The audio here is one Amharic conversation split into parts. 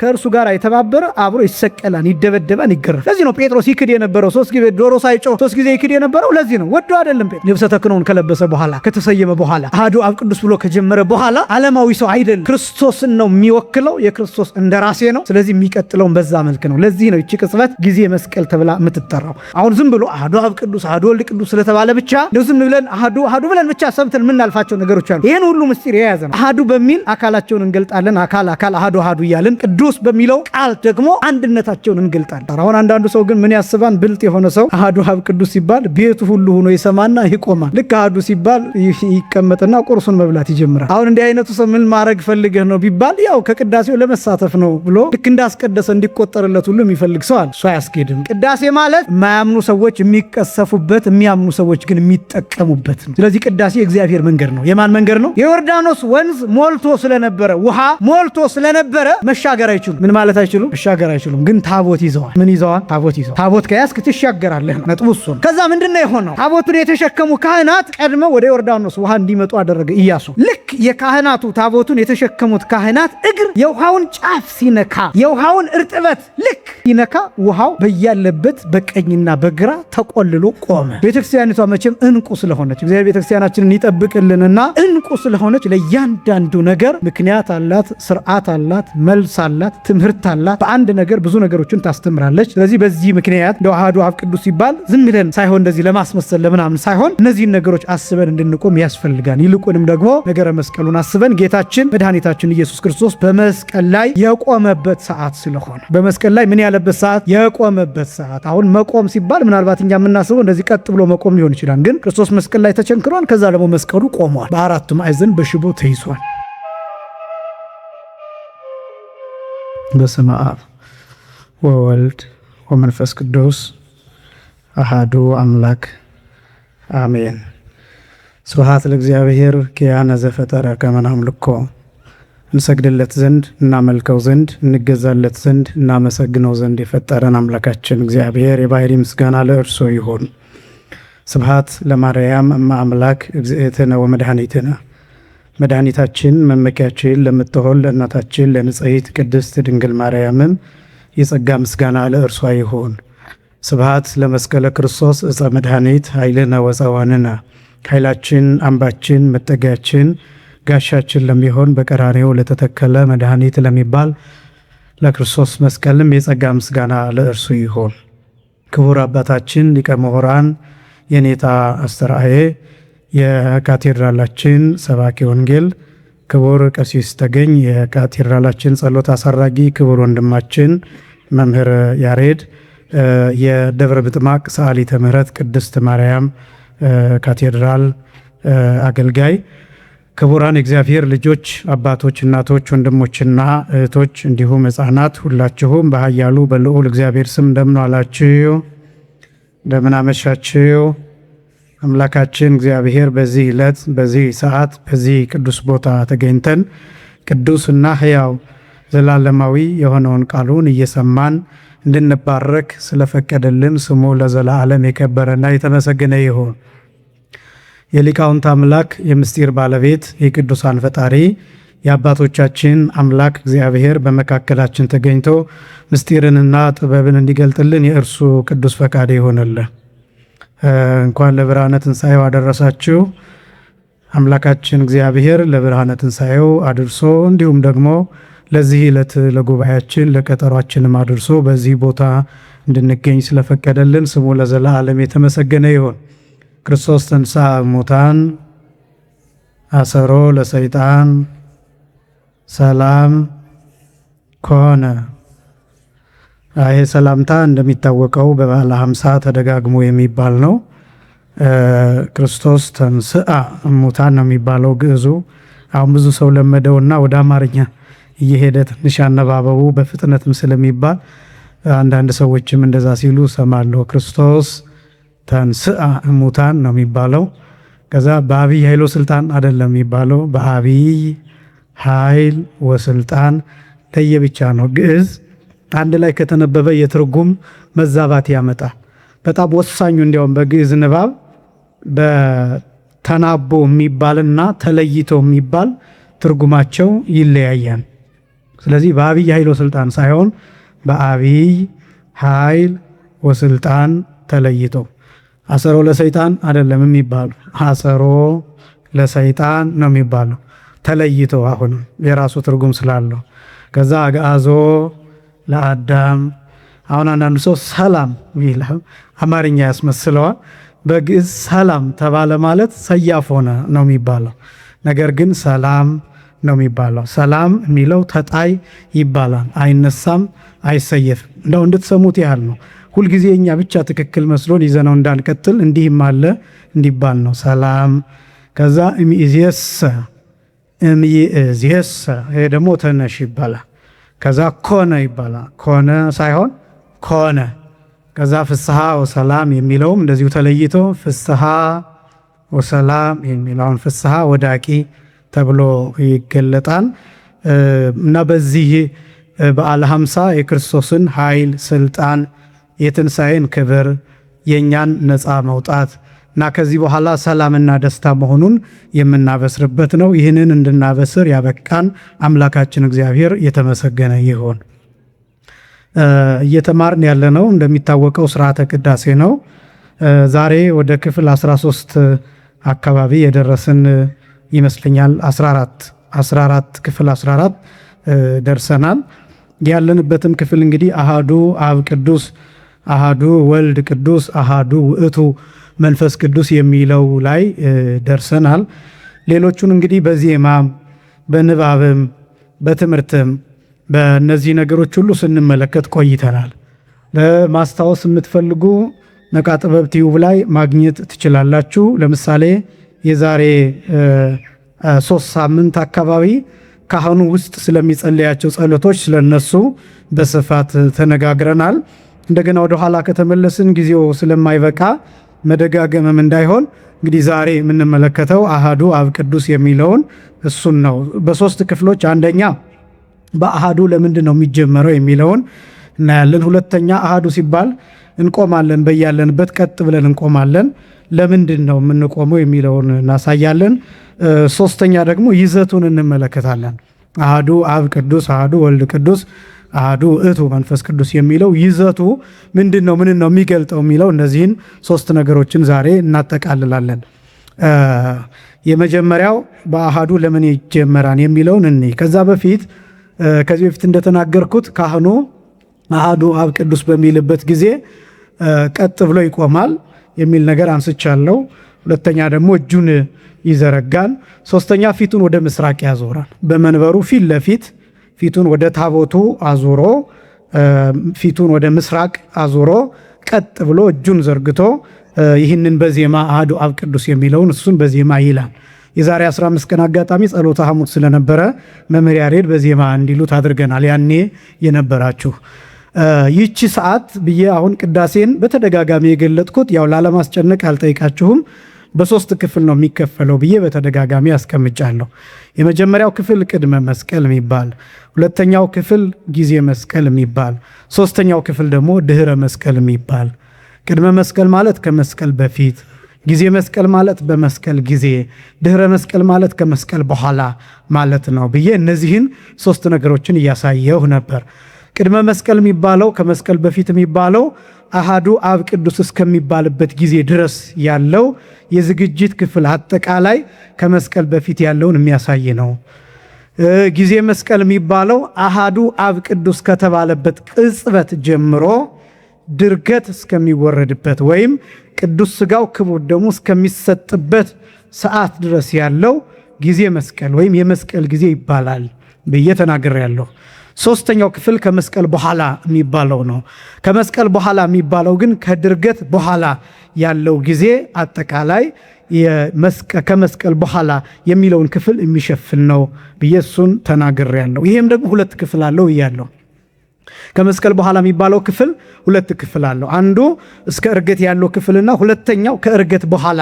ከእርሱ ጋር የተባበረ አብሮ ይሰቀላል፣ ይደበደባል፣ ይገረፋል። ለዚህ ነው ጴጥሮስ ይክድ የነበረው 3 ጊዜ ዶሮ ሳይጮህ 3 ጊዜ ይክድ የነበረው ለዚህ ነው። ወዶ አይደለም። ልብሰ ተክህኖውን ከለበሰ በኋላ ከተሰየመ በኋላ አሐዱ አብ ቅዱስ ብሎ ከጀመረ በኋላ ዓለማዊ ሰው አይደለም፣ ክርስቶስን ነው የሚወክለው። የክርስቶስ እንደራሴ ነው። ስለዚህ የሚቀጥለውን በዛ መልክ ነው። ለዚህ ነው ይቺ ቅጽበት ጊዜ መስቀል ተብላ የምትጠራው። አሁን ዝም ብሎ አሐዱ አብ ቅዱስ አሐዱ ወልድ ቅዱስ ስለተባለ ብቻ ነው ዝም ብለን አሐዱ ብለን ብቻ ሰምተን የምናልፋቸው ነገሮች አሉ። ይሄን ሁሉ ምስጢር የያዘ ነው። አሐዱ በሚል አካላቸውን እንገልጣለን። አካል አሐዱ እያልን፣ ቅዱስ በሚለው ቃል ደግሞ አንድነታቸውን እንገልጣለን። አሁን አንዳንዱ ሰው ግን ምን ያስባን? ብልጥ የሆነ ሰው አሐዱ አብ ቅዱስ ሲባል ቤቱ ሁሉ ሆኖ ይሰማና ይቆማል። ልክ አሐዱ ሲባል ይቀመጥና ቁርሱን መብላት ይጀምራል። አሁን እንዲህ አይነቱ ሰው ምን ማድረግ ፈልገህ ነው ቢባል ያው ከቅዳሴው ለመሳተፍ ነው ብሎ ልክ እንዳስቀደሰ እንዲቆጠርለት ሁሉ የሚፈልግ ሰው አለ። እሱ አያስኬድም። ቅዳሴ ማለት የማያምኑ ሰዎች የሚቀሰፉበት፣ የሚያምኑ ሰዎች ግን የሚጠቀሙበት ነው። ስለዚህ ቅዳሴ የእግዚአብሔር መንገድ ነው። የማን መንገድ ነው? የዮርዳኖስ ወንዝ ሞልቶ ስለነበረ፣ ውሃ ሞልቶ ስለነበረ መሻገር አይችሉም። ምን ማለት አይችሉም? መሻገር አይችሉም። ግን ታቦት ይዘዋል። ምን ይዘዋል? ታቦት ይዘዋል። ታቦት ከያዝክ ትሻገራለህ። ነጥቡ እሱ ነው። ከዛ ምንድነው የሆነው? ታቦቱን የተሸከሙ ካህናት ቀድመው ወደ ዮርዳኖስ ውሃ እንዲመጡ አደረገ ኢያሱ። ልክ የካህናቱ ታቦቱን የተሸከሙት ካህናት እግር የውሃውን ጫፍ ሲነካ፣ የውሃውን እርጥበት ልክ ሲነካ፣ ውሃው በያለበት በቀኝና በግራ ተቆልሎ ቆመ። ቤተክርስቲያኒቷ መቼም እንቁ ስለሆነች እግዚአብሔር ቤተክርስቲያናችንን ይጠብቅልንና እንቁ ስለሆነች ለእያንዳንዱ ነገር ምክንያት አላት፣ ስርዓት አላት፣ መልስ አላት፣ ትምህርት አላት። በአንድ ነገር ብዙ ነገሮችን ታስተምራለች። ስለዚህ በዚህ ምክንያት እንደው አሐዱ አብ ቅዱስ ሲባል ዝም ብለን ሳይሆን እንደዚህ ለማስመሰል ለምናምን ሳይሆን እነዚህን ነገሮች አስበን እንድንቆም ያስፈልጋል። ይልቁንም ደግሞ ነገረ መስቀሉን አስበን ጌታችን መድኃኒታችን ኢየሱስ ክርስቶስ በመስቀል ላይ የቆመበት ሰዓት ስለሆነ በመስቀል ላይ ምን ያለበት ሰዓት? የቆመበት ሰዓት። አሁን መቆም ሲባል ምናልባት እኛ የምናስበው እንደዚህ ቀጥ ብሎ መቆም ሊሆን ይችላል። ግን ክርስቶስ መስቀል ላይ ተቸንክሯል። ከዛ ደግሞ መስቀሉ ቆሟል። በአራቱ ማዕዘን በሽቦ ተይዟል። በስመ አብ ወወልድ ወመንፈስ ቅዱስ አሐዱ አምላክ አሜን። ስብሐት ለእግዚአብሔር ኪያነ ዘፈጠረ ከመ ናምልኮ። እንሰግድለት ዘንድ እናመልከው ዘንድ እንገዛለት ዘንድ እናመሰግነው ዘንድ የፈጠረን አምላካችን እግዚአብሔር የባሕርይ ምስጋና ለእርሱ ይሁን። ስብሐት ለማርያም እመ አምላክ እግዝእትነ ወመድኃኒትነ። መድኃኒታችን መመኪያችን ለምትሆን ለእናታችን ለንጽሕት ቅድስት ድንግል ማርያምም የጸጋ ምስጋና ለእርሷ ይሁን። ስብሐት ለመስቀለ ክርስቶስ ዕፀ መድኃኒት ኃይልነ ወፀወንነ። ኃይላችን፣ አምባችን፣ መጠጊያችን፣ ጋሻችን ለሚሆን በቀራንዮ ለተተከለ መድኃኒት ለሚባል ለክርስቶስ መስቀልም የጸጋ ምስጋና ለእርሱ ይሁን። ክቡር አባታችን ሊቀ ምሁራን የኔታ አስተርአዬ፣ የካቴድራላችን ሰባኪ ወንጌል ክቡር ቀሲስ ተገኝ፣ የካቴድራላችን ጸሎት አሳራጊ ክቡር ወንድማችን መምህር ያሬድ፣ የደብረ ብጥማቅ ሰዓሊተ ምሕረት ቅድስት ማርያም ካቴድራል አገልጋይ፣ ክቡራን የእግዚአብሔር ልጆች አባቶች፣ እናቶች፣ ወንድሞችና እህቶች እንዲሁም ሕፃናት ሁላችሁም በኃያሉ በልዑል እግዚአብሔር ስም እንደምን ዋላችሁ? እንደምን አመሻችሁ? አምላካችን እግዚአብሔር በዚህ ዕለት በዚህ ሰዓት በዚህ ቅዱስ ቦታ ተገኝተን ቅዱስና ሕያው ዘላለማዊ የሆነውን ቃሉን እየሰማን እንድንባረክ ስለፈቀደልን ስሙ ለዘላለም የከበረና የተመሰገነ ይሁን። የሊቃውንት አምላክ የምስጢር ባለቤት የቅዱሳን ፈጣሪ የአባቶቻችን አምላክ እግዚአብሔር በመካከላችን ተገኝቶ ምስጢርንና ጥበብን እንዲገልጥልን የእርሱ ቅዱስ ፈቃድ ይሆንልን። እንኳን ለብርሃነ ትንሣኤው አደረሳችሁ። አምላካችን እግዚአብሔር ለብርሃነ ትንሣኤው አድርሶ እንዲሁም ደግሞ ለዚህ ዕለት ለጉባኤያችን ለቀጠሯችንም አድርሶ በዚህ ቦታ እንድንገኝ ስለፈቀደልን ስሙ ለዘላለም የተመሰገነ ይሁን። ክርስቶስ ተንሥአ እሙታን አሰሮ ለሰይጣን ሰላም ኮነ። ይሄ ሰላምታ እንደሚታወቀው በባለ 50 ተደጋግሞ የሚባል ነው። ክርስቶስ ተንሥአ እሙታን ነው የሚባለው ግዕዙ። አሁን ብዙ ሰው ለመደውና ወደ አማርኛ እየሄደ ትንሽ አነባበቡ በፍጥነትም ስለሚባል አንዳንድ ሰዎችም እንደዛ ሲሉ ሰማለሁ። ክርስቶስ ተንሥአ እሙታን ነው የሚባለው። ከዛ በአብይ ኃይል ወስልጣን አይደለም የሚባለው፣ በአብይ ኃይል ወስልጣን ለየብቻ ነው። ግዕዝ አንድ ላይ ከተነበበ የትርጉም መዛባት ያመጣል። በጣም ወሳኙ እንዲያውም በግዕዝ ንባብ በተናቦ የሚባልና ተለይቶ የሚባል ትርጉማቸው ይለያያል። ስለዚህ በአብይ ኃይል ወስልጣን ሳይሆን በአብይ ኃይል ወስልጣን ተለይቶ አሰሮ ለሰይጣን አይደለም የሚባሉ አሰሮ ለሰይጣን ነው የሚባለው ተለይቶ አሁን የራሱ ትርጉም ስላለው። ከዛ አግዓዞ ለአዳም አሁን አንዳንዱ ሰው ሰላም ይላል አማርኛ ያስመስለዋል። በግዕዝ ሰላም ተባለ ማለት ሰያፍ ሆነ ነው የሚባለው። ነገር ግን ሰላም ነው የሚባለው። ሰላም የሚለው ተጣይ ይባላል። አይነሳም፣ አይሰየፍም። እንደው እንድትሰሙት ያህል ነው። ሁልጊዜ እኛ ብቻ ትክክል መስሎን ይዘነው እንዳንቀጥል እንዲህም አለ እንዲባል ነው ሰላም። ከዛ እምይእዜሰ ይሄ ደግሞ ተነሽ ይባላል። ከዛ ኮነ ይባላል። ኮነ ሳይሆን ኮነ። ከዛ ፍስሐ ወሰላም የሚለውም እንደዚሁ ተለይቶ ፍስሐ ወሰላም የሚለውን ፍስሐ ወዳቂ ተብሎ ይገለጣል። እና በዚህ በዓለ ሃምሳ የክርስቶስን ኃይል፣ ስልጣን፣ የትንሣኤን ክብር፣ የእኛን ነፃ መውጣት እና ከዚህ በኋላ ሰላምና ደስታ መሆኑን የምናበስርበት ነው። ይህንን እንድናበስር ያበቃን አምላካችን እግዚአብሔር የተመሰገነ ይሁን። እየተማርን ያለነው እንደሚታወቀው ስርዓተ ቅዳሴ ነው። ዛሬ ወደ ክፍል 13 አካባቢ የደረስን ይመስለኛል። 14 ክፍል 14 ደርሰናል። ያለንበትም ክፍል እንግዲህ አሃዱ አብ ቅዱስ፣ አሃዱ ወልድ ቅዱስ፣ አሃዱ ውእቱ መንፈስ ቅዱስ የሚለው ላይ ደርሰናል። ሌሎቹን እንግዲህ በዜማም በንባብም በትምህርትም በእነዚህ ነገሮች ሁሉ ስንመለከት ቆይተናል። ለማስታወስ የምትፈልጉ ነቃ ጥበብ ቲዩብ ላይ ማግኘት ትችላላችሁ። ለምሳሌ የዛሬ 3 ሳምንት አካባቢ ካህኑ ውስጥ ስለሚጸለያቸው ጸሎቶች ስለነሱ በስፋት ተነጋግረናል። እንደገና ወደ ኋላ ከተመለስን ጊዜው ስለማይበቃ መደጋገምም እንዳይሆን እንግዲህ ዛሬ የምንመለከተው አሃዱ አብ ቅዱስ የሚለውን እሱን ነው። በ3 ክፍሎች አንደኛ በአሃዱ ለምንድን ነው የሚጀመረው የሚለውን እናያለን። ሁለተኛ አሃዱ ሲባል እንቆማለን፣ በያለንበት ቀጥ ብለን እንቆማለን። ለምንድን ነው የምንቆመው የሚለውን እናሳያለን። ሶስተኛ ደግሞ ይዘቱን እንመለከታለን። አሃዱ አብ ቅዱስ፣ አሃዱ ወልድ ቅዱስ፣ አሃዱ ውእቱ መንፈስ ቅዱስ የሚለው ይዘቱ ምንድን ነው፣ ምን ነው የሚገልጠው የሚለው እነዚህን 3 ነገሮችን ዛሬ እናጠቃልላለን። የመጀመሪያው በአሃዱ ለምን ይጀመራል የሚለውን እንይ። ከዚህ በፊት እንደተናገርኩት ካህኑ አሃዱ አብ ቅዱስ በሚልበት ጊዜ ቀጥ ብሎ ይቆማል የሚል ነገር አንስቻለሁ። ሁለተኛ ደግሞ እጁን ይዘረጋል። ሶስተኛ ፊቱን ወደ ምስራቅ ያዞራል። በመንበሩ ፊት ለፊት ፊቱን ወደ ታቦቱ አዙሮ ፊቱን ወደ ምስራቅ አዙሮ ቀጥ ብሎ እጁን ዘርግቶ ይህንን በዜማ አሃዱ አብ ቅዱስ የሚለውን እሱን በዜማ ይላል። የዛሬ 15 ቀን አጋጣሚ ጸሎተ ሐሙስ ስለነበረ መምህር ያሬድ በዜማ እንዲሉት አድርገናል። ያኔ የነበራችሁ ይቺ ሰዓት ብዬ አሁን ቅዳሴን በተደጋጋሚ የገለጥኩት ያው ላለማስጨነቅ አልጠይቃችሁም። በ3 ክፍል ነው የሚከፈለው ብዬ በተደጋጋሚ አስቀምጫለሁ። የመጀመሪያው ክፍል ቅድመ መስቀል የሚባል፣ ሁለተኛው ክፍል ጊዜ መስቀል የሚባል፣ ሶስተኛው ክፍል ደግሞ ድህረ መስቀል የሚባል። ቅድመ መስቀል ማለት ከመስቀል በፊት፣ ጊዜ መስቀል ማለት በመስቀል ጊዜ፣ ድህረ መስቀል ማለት ከመስቀል በኋላ ማለት ነው ብዬ እነዚህን 3 ነገሮችን እያሳየሁ ነበር። ቅድመ መስቀል የሚባለው ከመስቀል በፊት የሚባለው አሃዱ አብ ቅዱስ እስከሚባልበት ጊዜ ድረስ ያለው የዝግጅት ክፍል አጠቃላይ ከመስቀል በፊት ያለውን የሚያሳይ ነው። ጊዜ መስቀል የሚባለው አሃዱ አብ ቅዱስ ከተባለበት ቅጽበት ጀምሮ ድርገት እስከሚወረድበት ወይም ቅዱስ ሥጋው ክቡር ደሙ እስከሚሰጥበት ሰዓት ድረስ ያለው ጊዜ መስቀል ወይም የመስቀል ጊዜ ይባላል ብዬ ተናግሬያለሁ። ሶስተኛው ክፍል ከመስቀል በኋላ የሚባለው ነው። ከመስቀል በኋላ የሚባለው ግን ከድርገት በኋላ ያለው ጊዜ አጠቃላይ ከመስቀል በኋላ የሚለውን ክፍል የሚሸፍን ነው ብዬ እሱን ተናግሬያለሁ። ይሄም ደግሞ 2 ክፍል አለው ብያለሁ። ከመስቀል በኋላ የሚባለው ክፍል 2 ክፍል አለው። አንዱ እስከ ዕርገት ያለው ክፍልና ሁለተኛው ከዕርገት በኋላ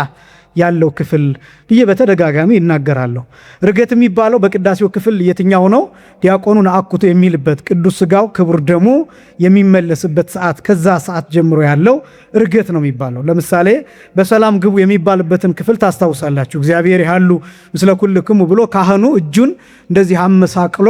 ያለው ክፍል ብዬ በተደጋጋሚ ይናገራለሁ። ዕርገት የሚባለው በቅዳሴው ክፍል የትኛው ነው? ዲያቆኑን አኩቶ የሚልበት ቅዱስ ሥጋው ክቡር ደሙ የሚመለስበት ሰዓት፣ ከዛ ሰዓት ጀምሮ ያለው ዕርገት ነው የሚባለው። ለምሳሌ በሰላም ግቡ የሚባልበትን ክፍል ታስታውሳላችሁ። እግዚአብሔር ያሉ ምስለ ኩልክሙ ብሎ ካህኑ እጁን እንደዚህ አመሳቅሎ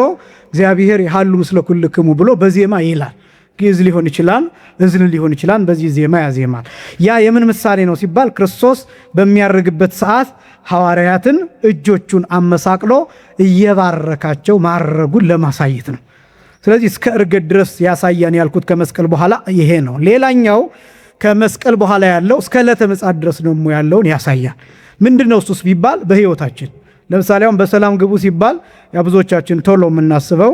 እግዚአብሔር ያሉ ምስለ ኩልክሙ ብሎ በዜማ ይላል። ግዕዝ ሊሆን ይችላል፣ እዝል ሊሆን ይችላል። በዚህ ዜማ ያዜማል። ያ የምን ምሳሌ ነው ሲባል ክርስቶስ በሚያርግበት ሰዓት ሐዋርያትን እጆቹን አመሳቅሎ እየባረካቸው ማረጉን ለማሳየት ነው። ስለዚህ እስከ እርገት ድረስ ያሳያን ያልኩት ከመስቀል በኋላ ይሄ ነው። ሌላኛው ከመስቀል በኋላ ያለው እስከ ዕለተ ምጽአት ድረስ ደግሞ ያለውን ያሳያል። ምንድነው እሱስ ቢባል በሕይወታችን ለምሳሌ አሁን በሰላም ግቡ ሲባል ያ ብዙዎቻችን ቶሎ የምናስበው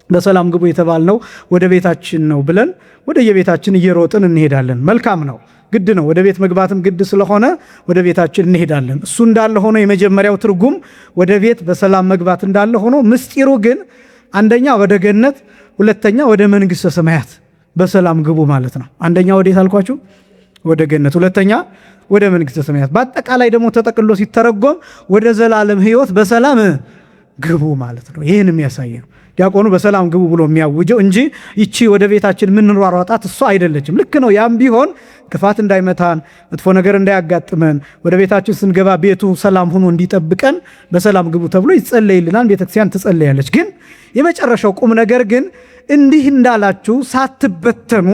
በሰላም ግቡ የተባልነው ወደ ቤታችን ነው ብለን ወደ የቤታችን እየሮጥን እንሄዳለን። መልካም ነው፣ ግድ ነው። ወደ ቤት መግባትም ግድ ስለሆነ ወደ ቤታችን እንሄዳለን። እሱ እንዳለ ሆኖ የመጀመሪያው ትርጉም ወደ ቤት በሰላም መግባት እንዳለ ሆኖ ምስጢሩ ግን አንደኛ ወደ ገነት፣ ሁለተኛ ወደ መንግሥተ ሰማያት በሰላም ግቡ ማለት ነው። አንደኛ ወዴት አልኳችሁ? ወደ ገነት፣ ሁለተኛ ወደ መንግሥተ ሰማያት። በአጠቃላይ ደግሞ ተጠቅሎ ሲተረጎም ወደ ዘላለም ሕይወት በሰላም ግቡ ማለት ነው። ይህን የሚያሳይ ነው ዲያቆኑ በሰላም ግቡ ብሎ የሚያውጀው እንጂ ይቺ ወደ ቤታችን የምንሯሯጣት እሷ አይደለችም። ልክ ነው። ያም ቢሆን ክፋት እንዳይመታን፣ መጥፎ ነገር እንዳያጋጥመን፣ ወደ ቤታችን ስንገባ ቤቱ ሰላም ሆኖ እንዲጠብቀን በሰላም ግቡ ተብሎ ይጸለይልናል። ቤተክርስቲያን ትጸለያለች። ግን የመጨረሻው ቁም ነገር ግን እንዲህ እንዳላችሁ ሳትበተኑ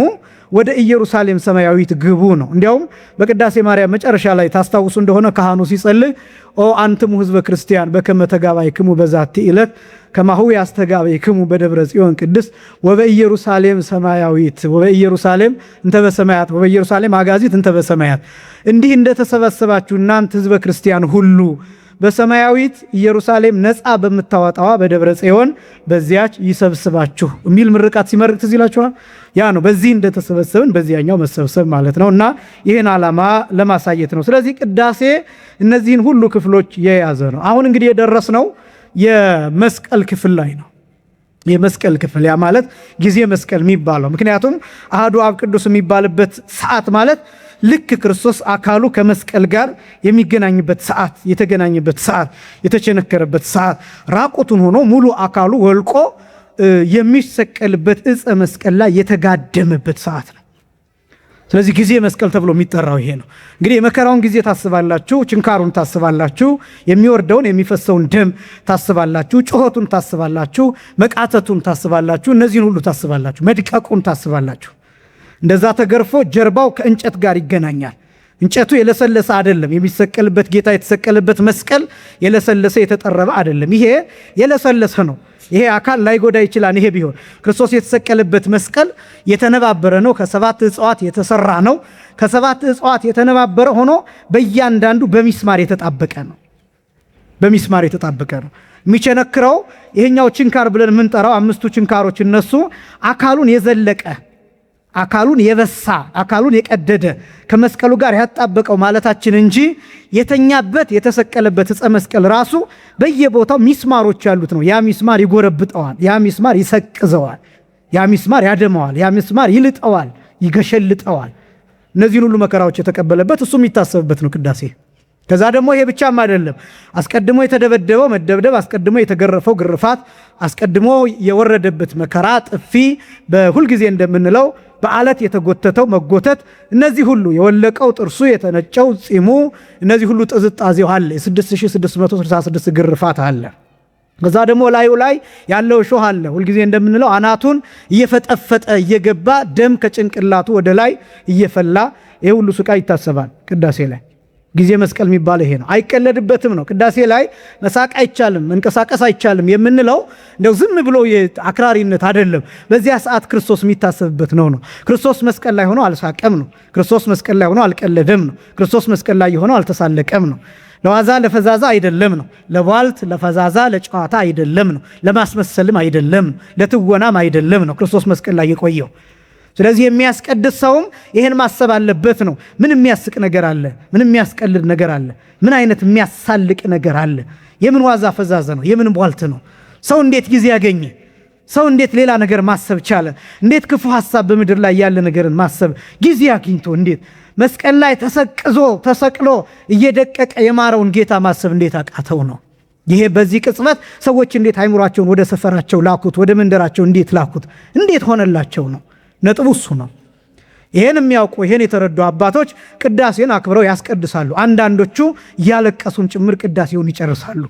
ወደ ኢየሩሳሌም ሰማያዊት ግቡ ነው። እንዲያውም በቅዳሴ ማርያም መጨረሻ ላይ ታስታውሱ እንደሆነ ካህኑ ሲጸልይ ኦ አንትሙ ሕዝበ ክርስቲያን በከመ ተጋባይክሙ በዛቲ ዕለት ከማሁ ያስተጋባይክሙ በደብረ ጽዮን ቅድስት ወበኢየሩሳሌም ሰማያዊት ወበኢየሩሳሌም እንተ በሰማያት ወበኢየሩሳሌም አጋዚት እንተ በሰማያት። እንዲህ እንደተሰበሰባችሁ እናንተ ሕዝበ ክርስቲያን ሁሉ በሰማያዊት ኢየሩሳሌም ነፃ በምታወጣዋ በደብረ ጽዮን በዚያች ይሰብስባችሁ የሚል ምርቃት ሲመርቅ ትዝ ይላችኋል። ያ ነው በዚህ እንደተሰበሰብን በዚያኛው መሰብሰብ ማለት ነው። እና ይህን ዓላማ ለማሳየት ነው። ስለዚህ ቅዳሴ እነዚህን ሁሉ ክፍሎች የያዘ ነው። አሁን እንግዲህ የደረስነው የመስቀል ክፍል ላይ ነው። የመስቀል ክፍል ያ ማለት ጊዜ መስቀል የሚባለው ምክንያቱም አሐዱ አብ ቅዱስ የሚባልበት ሰዓት ማለት ልክ ክርስቶስ አካሉ ከመስቀል ጋር የሚገናኝበት ሰዓት፣ የተገናኘበት ሰዓት፣ የተቸነከረበት ሰዓት፣ ራቁቱን ሆኖ ሙሉ አካሉ ወልቆ የሚሰቀልበት ዕፀ መስቀል ላይ የተጋደመበት ሰዓት ነው። ስለዚህ ጊዜ መስቀል ተብሎ የሚጠራው ይሄ ነው። እንግዲህ የመከራውን ጊዜ ታስባላችሁ፣ ችንካሩን ታስባላችሁ፣ የሚወርደውን የሚፈሰውን ደም ታስባላችሁ፣ ጩኸቱን ታስባላችሁ፣ መቃተቱን ታስባላችሁ፣ እነዚህን ሁሉ ታስባላችሁ፣ መድቀቁን ታስባላችሁ። እንደዛ ተገርፎ ጀርባው ከእንጨት ጋር ይገናኛል። እንጨቱ የለሰለሰ አይደለም። የሚሰቀልበት ጌታ የተሰቀለበት መስቀል የለሰለሰ የተጠረበ አይደለም። ይሄ የለሰለሰ ነው። ይሄ አካል ላይጎዳ ይችላል። ይሄ ቢሆን ክርስቶስ የተሰቀለበት መስቀል የተነባበረ ነው። ከሰባት እጽዋት የተሰራ ነው። ከሰባት እጽዋት የተነባበረ ሆኖ በእያንዳንዱ በሚስማር የተጣበቀ ነው። በሚስማር የተጣበቀ ነው። የሚቸነክረው ይሄኛው ችንካር ብለን የምንጠራው አምስቱ ችንካሮች እነሱ አካሉን የዘለቀ አካሉን የበሳ አካሉን የቀደደ ከመስቀሉ ጋር ያጣበቀው ማለታችን እንጂ የተኛበት የተሰቀለበት ዕፀ መስቀል ራሱ በየቦታው ሚስማሮች ያሉት ነው። ያ ሚስማር ይጎረብጠዋል፣ ያ ሚስማር ይሰቅዘዋል፣ ያ ሚስማር ያደመዋል፣ ያ ሚስማር ይልጠዋል፣ ይገሸልጠዋል። እነዚህን ሁሉ መከራዎች የተቀበለበት እሱ የሚታሰብበት ነው ቅዳሴ። ከዛ ደግሞ ይሄ ብቻም አይደለም። አስቀድሞ የተደበደበው መደብደብ፣ አስቀድሞ የተገረፈው ግርፋት፣ አስቀድሞ የወረደበት መከራ፣ ጥፊ፣ በሁልጊዜ እንደምንለው በአለት የተጎተተው መጎተት፣ እነዚህ ሁሉ የወለቀው ጥርሱ፣ የተነጨው ጺሙ፣ እነዚህ ሁሉ ጥዝጣዜው አለ። የ6666 ግርፋት አለ። ከዛ ደግሞ ላዩ ላይ ያለው እሾህ አለ። ሁልጊዜ እንደምንለው አናቱን እየፈጠፈጠ እየገባ ደም ከጭንቅላቱ ወደ ላይ እየፈላ ይሄ ሁሉ ስቃይ ይታሰባል ቅዳሴ ላይ። ጊዜ መስቀል የሚባለው ይሄ ነው። አይቀለድበትም ነው። ቅዳሴ ላይ መሳቅ አይቻልም፣ መንቀሳቀስ አይቻልም የምንለው እንደው ዝም ብሎ አክራሪነት አይደለም። በዚያ ሰዓት ክርስቶስ የሚታሰብበት ነው። ክርስቶስ መስቀል ላይ ሆኖ አልሳቀም ነው። ክርስቶስ መስቀል ላይ ሆኖ አልቀለደም ነው። ክርስቶስ መስቀል ላይ ሆኖ አልተሳለቀም ነው። ለዋዛ ለፈዛዛ አይደለም ነው። ለቧልት ለፈዛዛ ለጨዋታ አይደለም ነው። ለማስመሰልም አይደለም ነው። ለትወናም አይደለም ነው ክርስቶስ መስቀል ላይ የቆየው። ስለዚህ የሚያስቀድስ ሰውም ይሄን ማሰብ አለበት ነው። ምን የሚያስቅ ነገር አለ? ምን የሚያስቀልድ ነገር አለ? ምን አይነት የሚያሳልቅ ነገር አለ? የምን ዋዛ ፈዛዛ ነው? የምን ቧልት ነው? ሰው እንዴት ጊዜ ያገኘ? ሰው እንዴት ሌላ ነገር ማሰብ ቻለ? እንዴት ክፉ ሐሳብ በምድር ላይ ያለ ነገርን ማሰብ ጊዜ አግኝቶ እንዴት መስቀል ላይ ተሰቅሎ እየደቀቀ የማረውን ጌታ ማሰብ እንዴት አቃተው ነው? ይሄ በዚህ ቅጽበት ሰዎች እንዴት አይምሯቸውን ወደ ሰፈራቸው ላኩት? ወደ መንደራቸው እንዴት ላኩት? እንዴት ሆነላቸው ነው? ነጥቡ እሱ ነው። ይሄን የሚያውቁ ይሄን የተረዱ አባቶች ቅዳሴን አክብረው ያስቀድሳሉ። አንዳንዶቹ እያለቀሱን ጭምር ቅዳሴውን ይጨርሳሉ።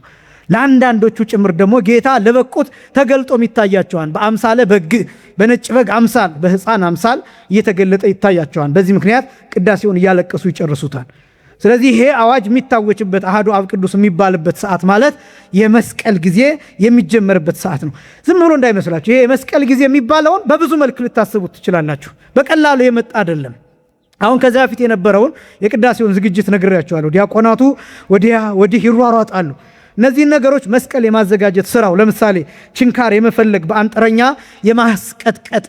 ለአንዳንዶቹ ጭምር ደግሞ ጌታ ለበቁት ተገልጦ ይታያቸዋል። በአምሳለ በግ በነጭ በግ አምሳል በሕፃን አምሳል እየተገለጠ ይታያቸዋል። በዚህ ምክንያት ቅዳሴውን እያለቀሱ ይጨርሱታል። ስለዚህ ይሄ አዋጅ የሚታወጭበት አሐዱ አብ ቅዱስ የሚባልበት ሰዓት ማለት የመስቀል ጊዜ የሚጀመርበት ሰዓት ነው። ዝም ብሎ እንዳይመስላችሁ ይሄ የመስቀል ጊዜ የሚባለውን በብዙ መልክ ልታስቡት ትችላላችሁ። በቀላሉ የመጣ አይደለም። አሁን ከዚያ በፊት የነበረውን የቅዳሴውን ዝግጅት ነግሬያቸዋለሁ። ዲያቆናቱ ወዲህ ይሯሯጣሉ። እነዚህን ነገሮች መስቀል የማዘጋጀት ስራው፣ ለምሳሌ ችንካር የመፈለግ በአንጥረኛ የማስቀጥቀጥ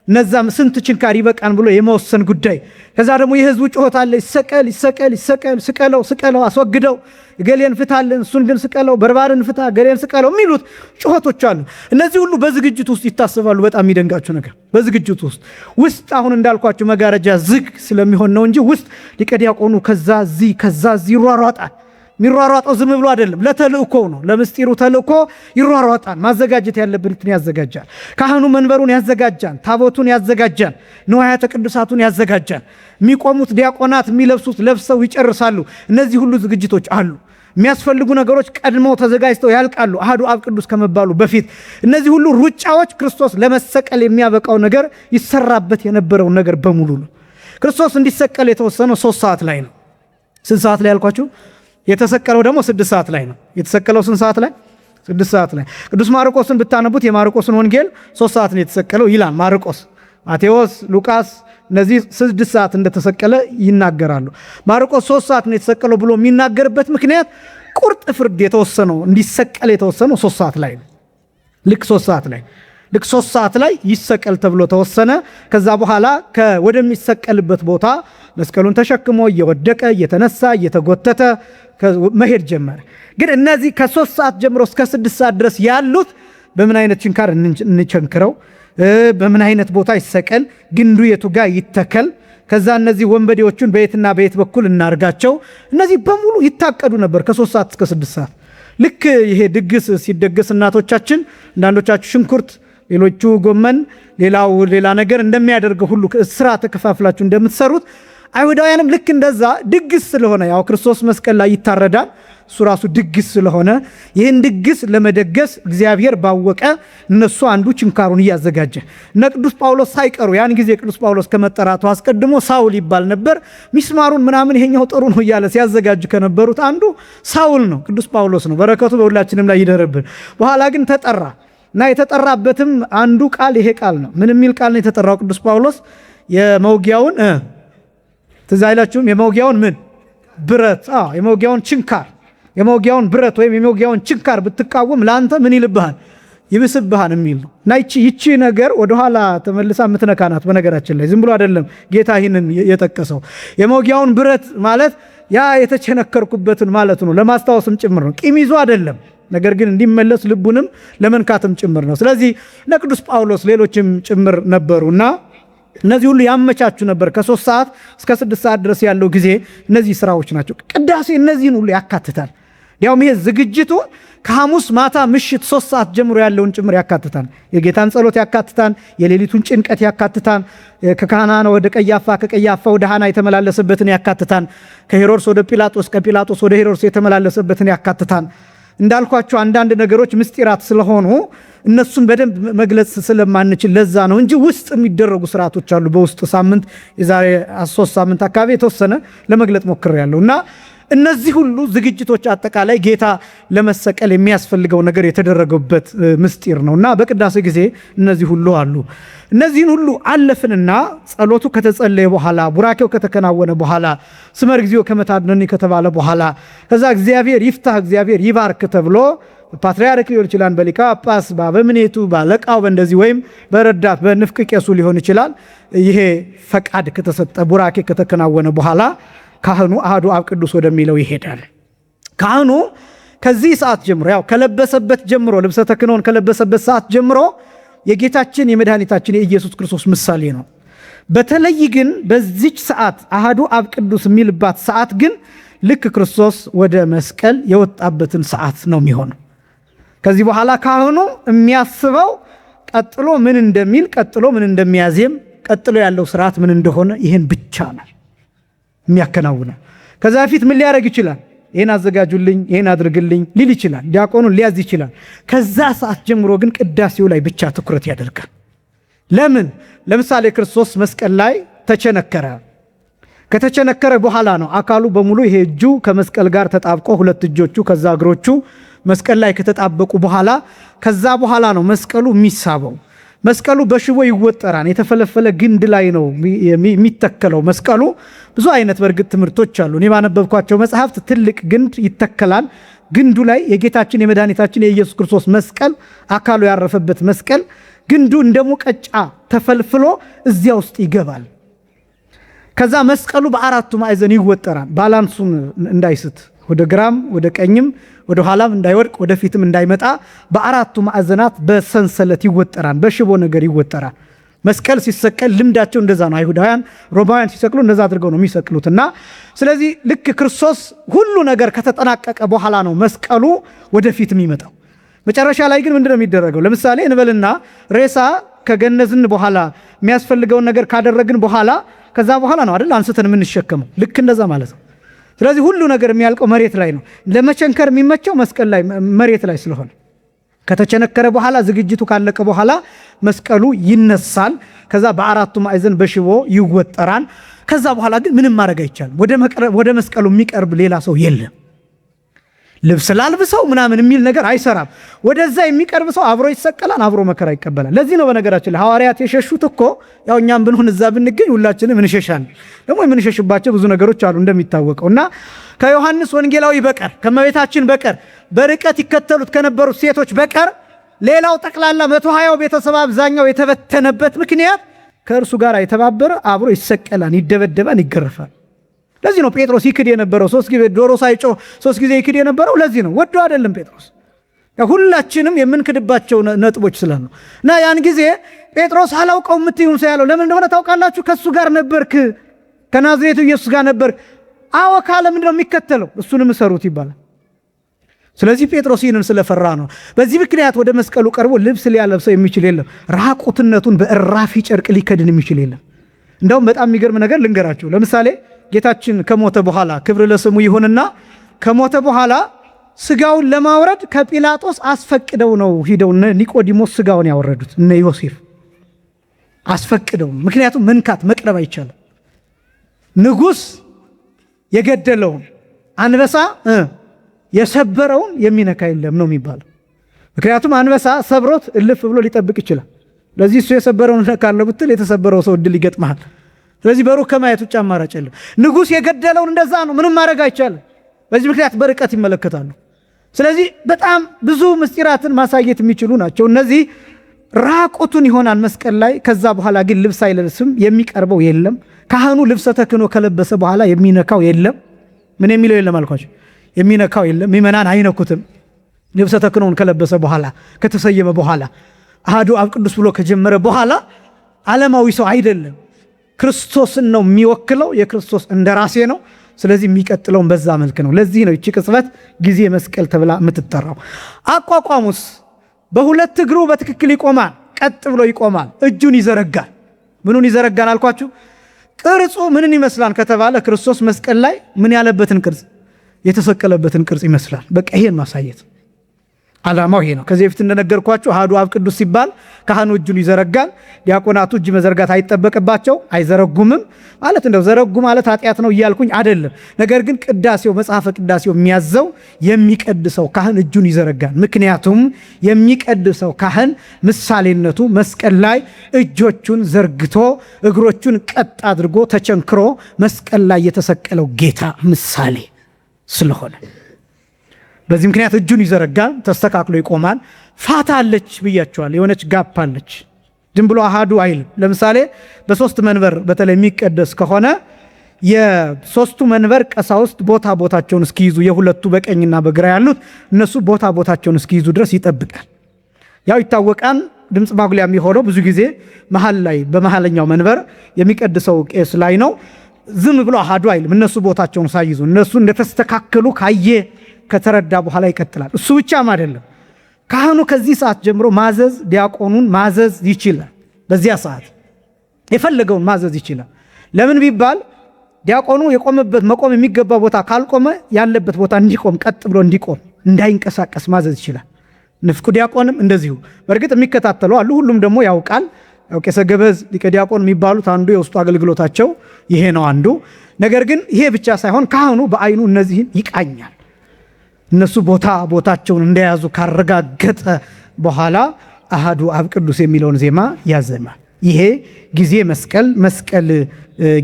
እነዛም ስንት ችንካር ይበቃን ብሎ የመወሰን ጉዳይ። ከዛ ደግሞ የህዝቡ ጩኸት አለ። ይሰቀል ይሰቀል ይሰቀል፣ ስቀለው ስቀለው፣ አስወግደው፣ ገሌን ፍታልን፣ እሱን ግን ስቀለው፣ በርባርን ፍታ፣ ገሌን ስቀለው የሚሉት ጩኸቶች አሉ። እነዚህ ሁሉ በዝግጅት ውስጥ ይታሰባሉ። በጣም የሚደንቃችሁ ነገር በዝግጅት ውስጥ አሁን እንዳልኳችሁ መጋረጃ ዝግ ስለሚሆን ነው እንጂ ውስጥ ሊቀ ዲያቆኑ ከዛ እዚህ ይሯሯጣል። የሚሯሯጠው ዝም ብሎ አይደለም፣ ለተልእኮ ነው። ለምስጢሩ ተልእኮ ይሯሯጣል። ማዘጋጀት ያለብንን ያዘጋጃል። ካህኑ መንበሩን ያዘጋጃል፣ ታቦቱን ያዘጋጃል፣ ንዋያተ ቅዱሳቱን ያዘጋጃል። የሚቆሙት ዲያቆናት የሚለብሱት ለብሰው ይጨርሳሉ። እነዚህ ሁሉ ዝግጅቶች አሉ። የሚያስፈልጉ ነገሮች ቀድመው ተዘጋጅተው ያልቃሉ። አሐዱ አብ ቅዱስ ከመባሉ በፊት እነዚህ ሁሉ ሩጫዎች ክርስቶስ ለመሰቀል የሚያበቃው ነገር ይሰራበት የነበረው ነገር በሙሉ ነው። ክርስቶስ እንዲሰቀል የተወሰነው 3 ሰዓት ላይ ነው። ስንት ሰዓት ላይ ያልኳችሁ? የተሰቀለው ደግሞ 6 ሰዓት ላይ ነው። የተሰቀለው ስንት ሰዓት ላይ? 6 ሰዓት ላይ። ቅዱስ ማርቆስን ብታነቡት የማርቆስን ወንጌል 3 ሰዓት ነው የተሰቀለው ይላል ማርቆስ። ማቴዎስ፣ ሉቃስ እነዚህ 6 ሰዓት እንደተሰቀለ ይናገራሉ። ማርቆስ 3 ሰዓት ነው የተሰቀለው ብሎ የሚናገርበት ምክንያት ቁርጥ ፍርድ የተወሰነው እንዲሰቀል የተወሰነው 3 ሰዓት ላይ ነው። ልክ 3 ሰዓት ላይ ይሰቀል ተብሎ ተወሰነ። ከዛ በኋላ ወደሚሰቀልበት ቦታ መስቀሉን ተሸክሞ እየወደቀ እየተነሳ እየተጎተተ መሄድ ጀመረ። ግን እነዚህ ከ3 ሰዓት ጀምሮ እስከ 6 ሰዓት ድረስ ያሉት በምን አይነት ችንካር እንቸንክረው፣ በምን አይነት ቦታ ይሰቀል፣ ግንዱ የቱ ጋር ይተከል፣ ከዛ እነዚህ ወንበዴዎቹን በየትና በየት በኩል እናርጋቸው፣ እነዚህ በሙሉ ይታቀዱ ነበር ከ3 ሰዓት እስከ 6 ሰዓት። ልክ ይሄ ድግስ ሲደገስ እናቶቻችን አንዳንዶቻችሁ ሽንኩርት፣ ሌሎቹ ጎመን፣ ሌላው ሌላ ነገር እንደሚያደርገው ሁሉ ስራ ተከፋፍላችሁ እንደምትሰሩት አይሁዳውያንም ልክ እንደዛ ድግስ ስለሆነ ያው ክርስቶስ መስቀል ላይ ይታረዳል። እሱ ራሱ ድግስ ስለሆነ ይህን ድግስ ለመደገስ እግዚአብሔር ባወቀ እነሱ አንዱ ችንካሩን እያዘጋጀ እነ ቅዱስ ጳውሎስ ሳይቀሩ ያን ጊዜ ቅዱስ ጳውሎስ ከመጠራቱ አስቀድሞ ሳውል ይባል ነበር። ሚስማሩን ምናምን ይሄኛው ጥሩ ነው እያለ ሲያዘጋጅ ከነበሩት አንዱ ሳውል ነው፣ ቅዱስ ጳውሎስ ነው። በረከቱ በሁላችንም ላይ ይደርብን። በኋላ ግን ተጠራ እና የተጠራበትም አንዱ ቃል ይሄ ቃል ነው። ምን የሚል ቃል ነው የተጠራው? ቅዱስ ጳውሎስ የመውጊያውን ትዝ አይላችሁም? የመውጊያውን ምን ብረት፣ የመውጊያውን ችንካር፣ የመውጊያውን ብረት ወይም የመውጊያውን ችንካር ብትቃወም ለአንተ ምን ይልብሃል? ይብስብሃል የሚል ነው። እና ይቺ ነገር ወደኋላ ተመልሳ የምትነካናት። በነገራችን ላይ ዝም ብሎ አይደለም ጌታ ይህንን የጠቀሰው። የመውጊያውን ብረት ማለት ያ የተቸነከርኩበትን ማለት ነው። ለማስታወስም ጭምር ነው። ቂም ይዞ አይደለም፣ ነገር ግን እንዲመለስ ልቡንም ለመንካትም ጭምር ነው። ስለዚህ ለቅዱስ ጳውሎስ ሌሎችም ጭምር ነበሩና እነዚህ ሁሉ ያመቻቹ ነበር። ከ3 ሰዓት እስከ 6 ሰዓት ድረስ ያለው ጊዜ እነዚህ ስራዎች ናቸው። ቅዳሴ እነዚህን ሁሉ ያካትታል። ያውም ይሄ ዝግጅቱ ከሐሙስ ማታ ምሽት 3 ሰዓት ጀምሮ ያለውን ጭምር ያካትታል። የጌታን ጸሎት ያካትታል። የሌሊቱን ጭንቀት ያካትታል። ከካህናና ወደ ቀያፋ፣ ከቀያፋ ወደ ሐና የተመላለሰበትን ያካትታል። ከሄሮድስ ወደ ጲላጦስ፣ ከጲላጦስ ወደ ሄሮድስ የተመላለሰበትን ያካትታል። እንዳልኳቸው አንዳንድ ነገሮች ምስጢራት ስለሆኑ እነሱን በደንብ መግለጽ ስለማንችል ለዛ ነው እንጂ ውስጥ የሚደረጉ ስርዓቶች አሉ። በውስጥ ሳምንት የዛሬ 3 ሳምንት አካባቢ የተወሰነ ለመግለጥ ሞክሬያለሁ እና እነዚህ ሁሉ ዝግጅቶች አጠቃላይ ጌታ ለመሰቀል የሚያስፈልገው ነገር የተደረገበት ምስጢር ነውና በቅዳሴ ጊዜ እነዚህ ሁሉ አሉ። እነዚህን ሁሉ አለፍንና ጸሎቱ ከተጸለየ በኋላ ቡራኬው ከተከናወነ በኋላ ስመር ጊዜው ከመታደነኒ ከተባለ በኋላ ከዛ እግዚአብሔር ይፍታህ እግዚአብሔር ይባርክ ተብሎ ፓትርያርክ ሊሆን ይችላል፣ በሊቀ ጳጳስ፣ በአበምኔቱ፣ ባለቃው በእንደዚህ ወይም በረዳት በንፍቅ ቄሱ ሊሆን ይችላል። ይሄ ፈቃድ ከተሰጠ ቡራኬ ከተከናወነ በኋላ ካህኑ አሐዱ አብ ቅዱስ ወደሚለው ይሄዳል። ካህኑ ከዚህ ሰዓት ጀምሮ ያው ከለበሰበት ጀምሮ ልብሰ ተክህኖን ከለበሰበት ሰዓት ጀምሮ የጌታችን የመድኃኒታችን የኢየሱስ ክርስቶስ ምሳሌ ነው። በተለይ ግን በዚች ሰዓት አሐዱ አብ ቅዱስ የሚልባት ሰዓት ግን ልክ ክርስቶስ ወደ መስቀል የወጣበትን ሰዓት ነው የሚሆነው። ከዚህ በኋላ ካህኑ የሚያስበው ቀጥሎ ምን እንደሚል፣ ቀጥሎ ምን እንደሚያዜም፣ ቀጥሎ ያለው ስርዓት ምን እንደሆነ ይህን ብቻ ነው የሚያከናውነው። ከዛ በፊት ምን ሊያደርግ ይችላል? ይሄን አዘጋጁልኝ፣ ይሄን አድርግልኝ ሊል ይችላል። ዲያቆኑን ሊያዝ ይችላል። ከዛ ሰዓት ጀምሮ ግን ቅዳሴው ላይ ብቻ ትኩረት ያደርጋል። ለምን? ለምሳሌ ክርስቶስ መስቀል ላይ ተቸነከረ። ከተቸነከረ በኋላ ነው አካሉ በሙሉ ይሄ እጁ ከመስቀል ጋር ተጣብቆ ሁለት እጆቹ ከዛ እግሮቹ መስቀል ላይ ከተጣበቁ በኋላ ከዛ በኋላ ነው መስቀሉ የሚሳበው። መስቀሉ በሽቦ ይወጠራል። የተፈለፈለ ግንድ ላይ ነው የሚተከለው መስቀሉ። ብዙ አይነት በርግጥ ትምህርቶች አሉ። እኔ ባነበብኳቸው መጽሐፍት ትልቅ ግንድ ይተከላል። ግንዱ ላይ የጌታችን የመድኃኒታችን የኢየሱስ ክርስቶስ መስቀል አካሉ ያረፈበት መስቀል ግንዱ እንደ ሙቀጫ ተፈልፍሎ እዚያ ውስጥ ይገባል። ከዛ መስቀሉ በአራቱ ማዕዘን ይወጠራል። ባላንሱን እንዳይስት ወደ ግራም ወደ ቀኝም ወደ ኋላም እንዳይወድቅ ወደ ፊትም እንዳይመጣ በአራቱ ማዕዘናት በሰንሰለት ይወጠራል፣ በሽቦ ነገር ይወጠራል። መስቀል ሲሰቀል ልምዳቸው እንደዛ ነው። አይሁዳውያን ሮማውያን ሲሰቅሉ እንደዛ አድርገው ነው የሚሰቅሉትና ስለዚህ ልክ ክርስቶስ ሁሉ ነገር ከተጠናቀቀ በኋላ ነው መስቀሉ ወደፊት የሚመጣው። መጨረሻ ላይ ግን ምንድነው የሚደረገው? ለምሳሌ እንበልና ሬሳ ከገነዝን በኋላ የሚያስፈልገውን ነገር ካደረግን በኋላ ከዛ በኋላ ነው አይደል አንስተን የምንሸከመው። ልክ እንደዛ ማለት ነው። ስለዚህ ሁሉ ነገር የሚያልቀው መሬት ላይ ነው። ለመቸንከር የሚመቸው መስቀል ላይ መሬት ላይ ስለሆነ ከተቸነከረ በኋላ ዝግጅቱ ካለቀ በኋላ መስቀሉ ይነሳል። ከዛ በአራቱ ማዕዘን በሽቦ ይወጠራል። ከዛ በኋላ ግን ምንም ማድረግ አይቻልም። ወደ መስቀሉ የሚቀርብ ሌላ ሰው የለም። ልብስ ላልብሰው ምናምን የሚል ነገር አይሰራም። ወደዛ የሚቀርብ ሰው አብሮ ይሰቀላል፣ አብሮ መከራ ይቀበላል። ለዚህ ነው በነገራችን ላይ ሐዋርያት የሸሹት እኮ ያው እኛም ብንሆን እዛ ብንገኝ ሁላችንም እንሸሻለን። ደግሞ የምንሸሽባቸው ብዙ ነገሮች አሉ እንደሚታወቀው እና ከዮሐንስ ወንጌላዊ በቀር ከመቤታችን በቀር በርቀት ይከተሉት ከነበሩት ሴቶች በቀር ሌላው ጠቅላላ 120 ቤተሰብ አብዛኛው የተበተነበት ምክንያት ከእርሱ ጋር የተባበረ አብሮ ይሰቀላል፣ ይደበደባል፣ ይገረፋል። ለዚህ ነው ጴጥሮስ ይክድ የነበረው 3 ጊዜ ዶሮ ሳይጮህ 3 ጊዜ ይክድ የነበረው። ለዚህ ነው ወዶ አይደለም ጴጥሮስ። ሁላችንም የምንክድባቸው ነጥቦች ስላሉ እና ያን ጊዜ ጴጥሮስ አላውቀው የምትይውን ሰው ያለው ለምን እንደሆነ ታውቃላችሁ? ከሱ ጋር ነበርክ፣ ከናዝሬቱ ኢየሱስ ጋር ነበር። አዎ ካለ ምንድነው የሚከተለው? እሱንም እሰሩት ይባላል። ስለዚህ ጴጥሮስ ይህንን ስለፈራ ነው። በዚህ ምክንያት ወደ መስቀሉ ቀርቦ ልብስ ሊያለብሰው የሚችል የለም። ራቁትነቱን በእራፊ ጨርቅ ሊከድን የሚችል የለም። እንደውም በጣም የሚገርም ነገር ልንገራችሁ። ለምሳሌ ጌታችን ከሞተ በኋላ ክብር ለስሙ ይሁንና ከሞተ በኋላ ስጋውን ለማውረድ ከጲላጦስ አስፈቅደው ነው ሂደው ኒቆዲሞስ ስጋውን ያወረዱት። እነ ዮሴፍ አስፈቅደው፣ ምክንያቱም መንካት መቅረብ አይቻልም። ንጉሥ የገደለውን አንበሳ የሰበረውን የሚነካ የለም ነው የሚባለው። ምክንያቱም አንበሳ ሰብሮት እልፍ ብሎ ሊጠብቅ ይችላል። ለዚህ እሱ የሰበረውን ነካለው ብትል የተሰበረው ሰው እድል ይገጥመሃል። ስለዚህ በሩቅ ከማየት ውጭ አማራጭ የለም። ንጉሥ የገደለውን እንደዛ ነው፣ ምንም ማድረግ አይቻልም። በዚህ ምክንያት በርቀት ይመለከታሉ። ስለዚህ በጣም ብዙ ምስጢራትን ማሳየት የሚችሉ ናቸው እነዚህ። ራቁቱን ይሆናል መስቀል ላይ። ከዛ በኋላ ግን ልብስ አይለብስም፣ የሚቀርበው የለም። ካህኑ ልብሰ ተክህኖ ከለበሰ በኋላ የሚነካው የለም። ምን የሚለው የለም አልኳቸው፣ የሚነካው የለም። ምእመናን አይነኩትም። ልብሰ ተክህኖን ከለበሰ በኋላ ከተሰየመ በኋላ አሐዱ አብ ቅዱስ ብሎ ከጀመረ በኋላ ዓለማዊ ሰው አይደለም፣ ክርስቶስን ነው የሚወክለው። የክርስቶስ እንደራሴ ነው። ስለዚህ የሚቀጥለውን በዛ መልክ ነው። ለዚህ ነው ይቺ ቅጽበት ጊዜ መስቀል ተብላ የምትጠራው። አቋቋሙስ በሁለት እግሩ በትክክል ይቆማል፣ ቀጥ ብሎ ይቆማል። እጁን ይዘረጋል። ምኑን ይዘረጋል አልኳችሁ? ቅርጹ ምንን ይመስላል ከተባለ ክርስቶስ መስቀል ላይ ምን ያለበትን ቅርጽ፣ የተሰቀለበትን ቅርጽ ይመስላል። በቃ ይሄን ማሳየት ዓላማው ይሄ ነው። ከዚህ በፊት እንደነገርኳችሁ አሐዱ አብ ቅዱስ ሲባል ካህኑ እጁን ይዘረጋል። ዲያቆናቱ እጅ መዘርጋት አይጠበቅባቸው፣ አይዘረጉምም። ማለት እንደው ዘረጉ ማለት ኃጢአት ነው እያልኩኝ አይደለም። ነገር ግን ቅዳሴው መጽሐፈ ቅዳሴው የሚያዘው የሚቀድሰው ካህን እጁን ይዘረጋል። ምክንያቱም የሚቀድሰው ካህን ምሳሌነቱ መስቀል ላይ እጆቹን ዘርግቶ እግሮቹን ቀጥ አድርጎ ተቸንክሮ መስቀል ላይ የተሰቀለው ጌታ ምሳሌ ስለሆነ በዚህ ምክንያት እጁን ይዘረጋል፣ ተስተካክሎ ይቆማል። ፋታ አለች ብያቸዋል። የሆነች ጋፕ አለች። ዝም ብሎ አሐዱ አይልም። ለምሳሌ በሶስት መንበር በተለይ የሚቀደስ ከሆነ የሶስቱ መንበር ቀሳውስት ቦታ ቦታቸውን እስኪይዙ፣ የሁለቱ በቀኝና በግራ ያሉት እነሱ ቦታ ቦታቸውን እስኪይዙ ድረስ ይጠብቃል። ያው ይታወቃል። ድምፅ ማጉሊያ የሚሆነው ብዙ ጊዜ መሃል ላይ በመሃለኛው መንበር የሚቀድሰው ቄስ ላይ ነው። ዝም ብሎ አሐዱ አይልም። እነሱ ቦታቸውን ሳይዙ እነሱ እንደተስተካከሉ ካየ ከተረዳ በኋላ ይቀጥላል። እሱ ብቻም አይደለም፣ ካህኑ ከዚህ ሰዓት ጀምሮ ማዘዝ፣ ዲያቆኑን ማዘዝ ይችላል። በዚያ ሰዓት የፈለገውን ማዘዝ ይችላል። ለምን ቢባል ዲያቆኑ የቆመበት መቆም የሚገባ ቦታ ካልቆመ ያለበት ቦታ እንዲቆም ቀጥ ብሎ እንዲቆም እንዳይንቀሳቀስ ማዘዝ ይችላል። ንፍቁ ዲያቆንም እንደዚሁ። በእርግጥ የሚከታተሉ አሉ። ሁሉም ደግሞ ያውቃል። ቄሰ ገበዝ ሊቀ ዲያቆን የሚባሉት አንዱ የውስጡ አገልግሎታቸው ይሄ ነው አንዱ። ነገር ግን ይሄ ብቻ ሳይሆን ካህኑ በአይኑ እነዚህን ይቃኛል። እነሱ ቦታቸውን እንደያዙ ካረጋገጠ በኋላ አሃዱ አብ ቅዱስ የሚለውን ዜማ ያዘማል። ይሄ ጊዜ መስቀል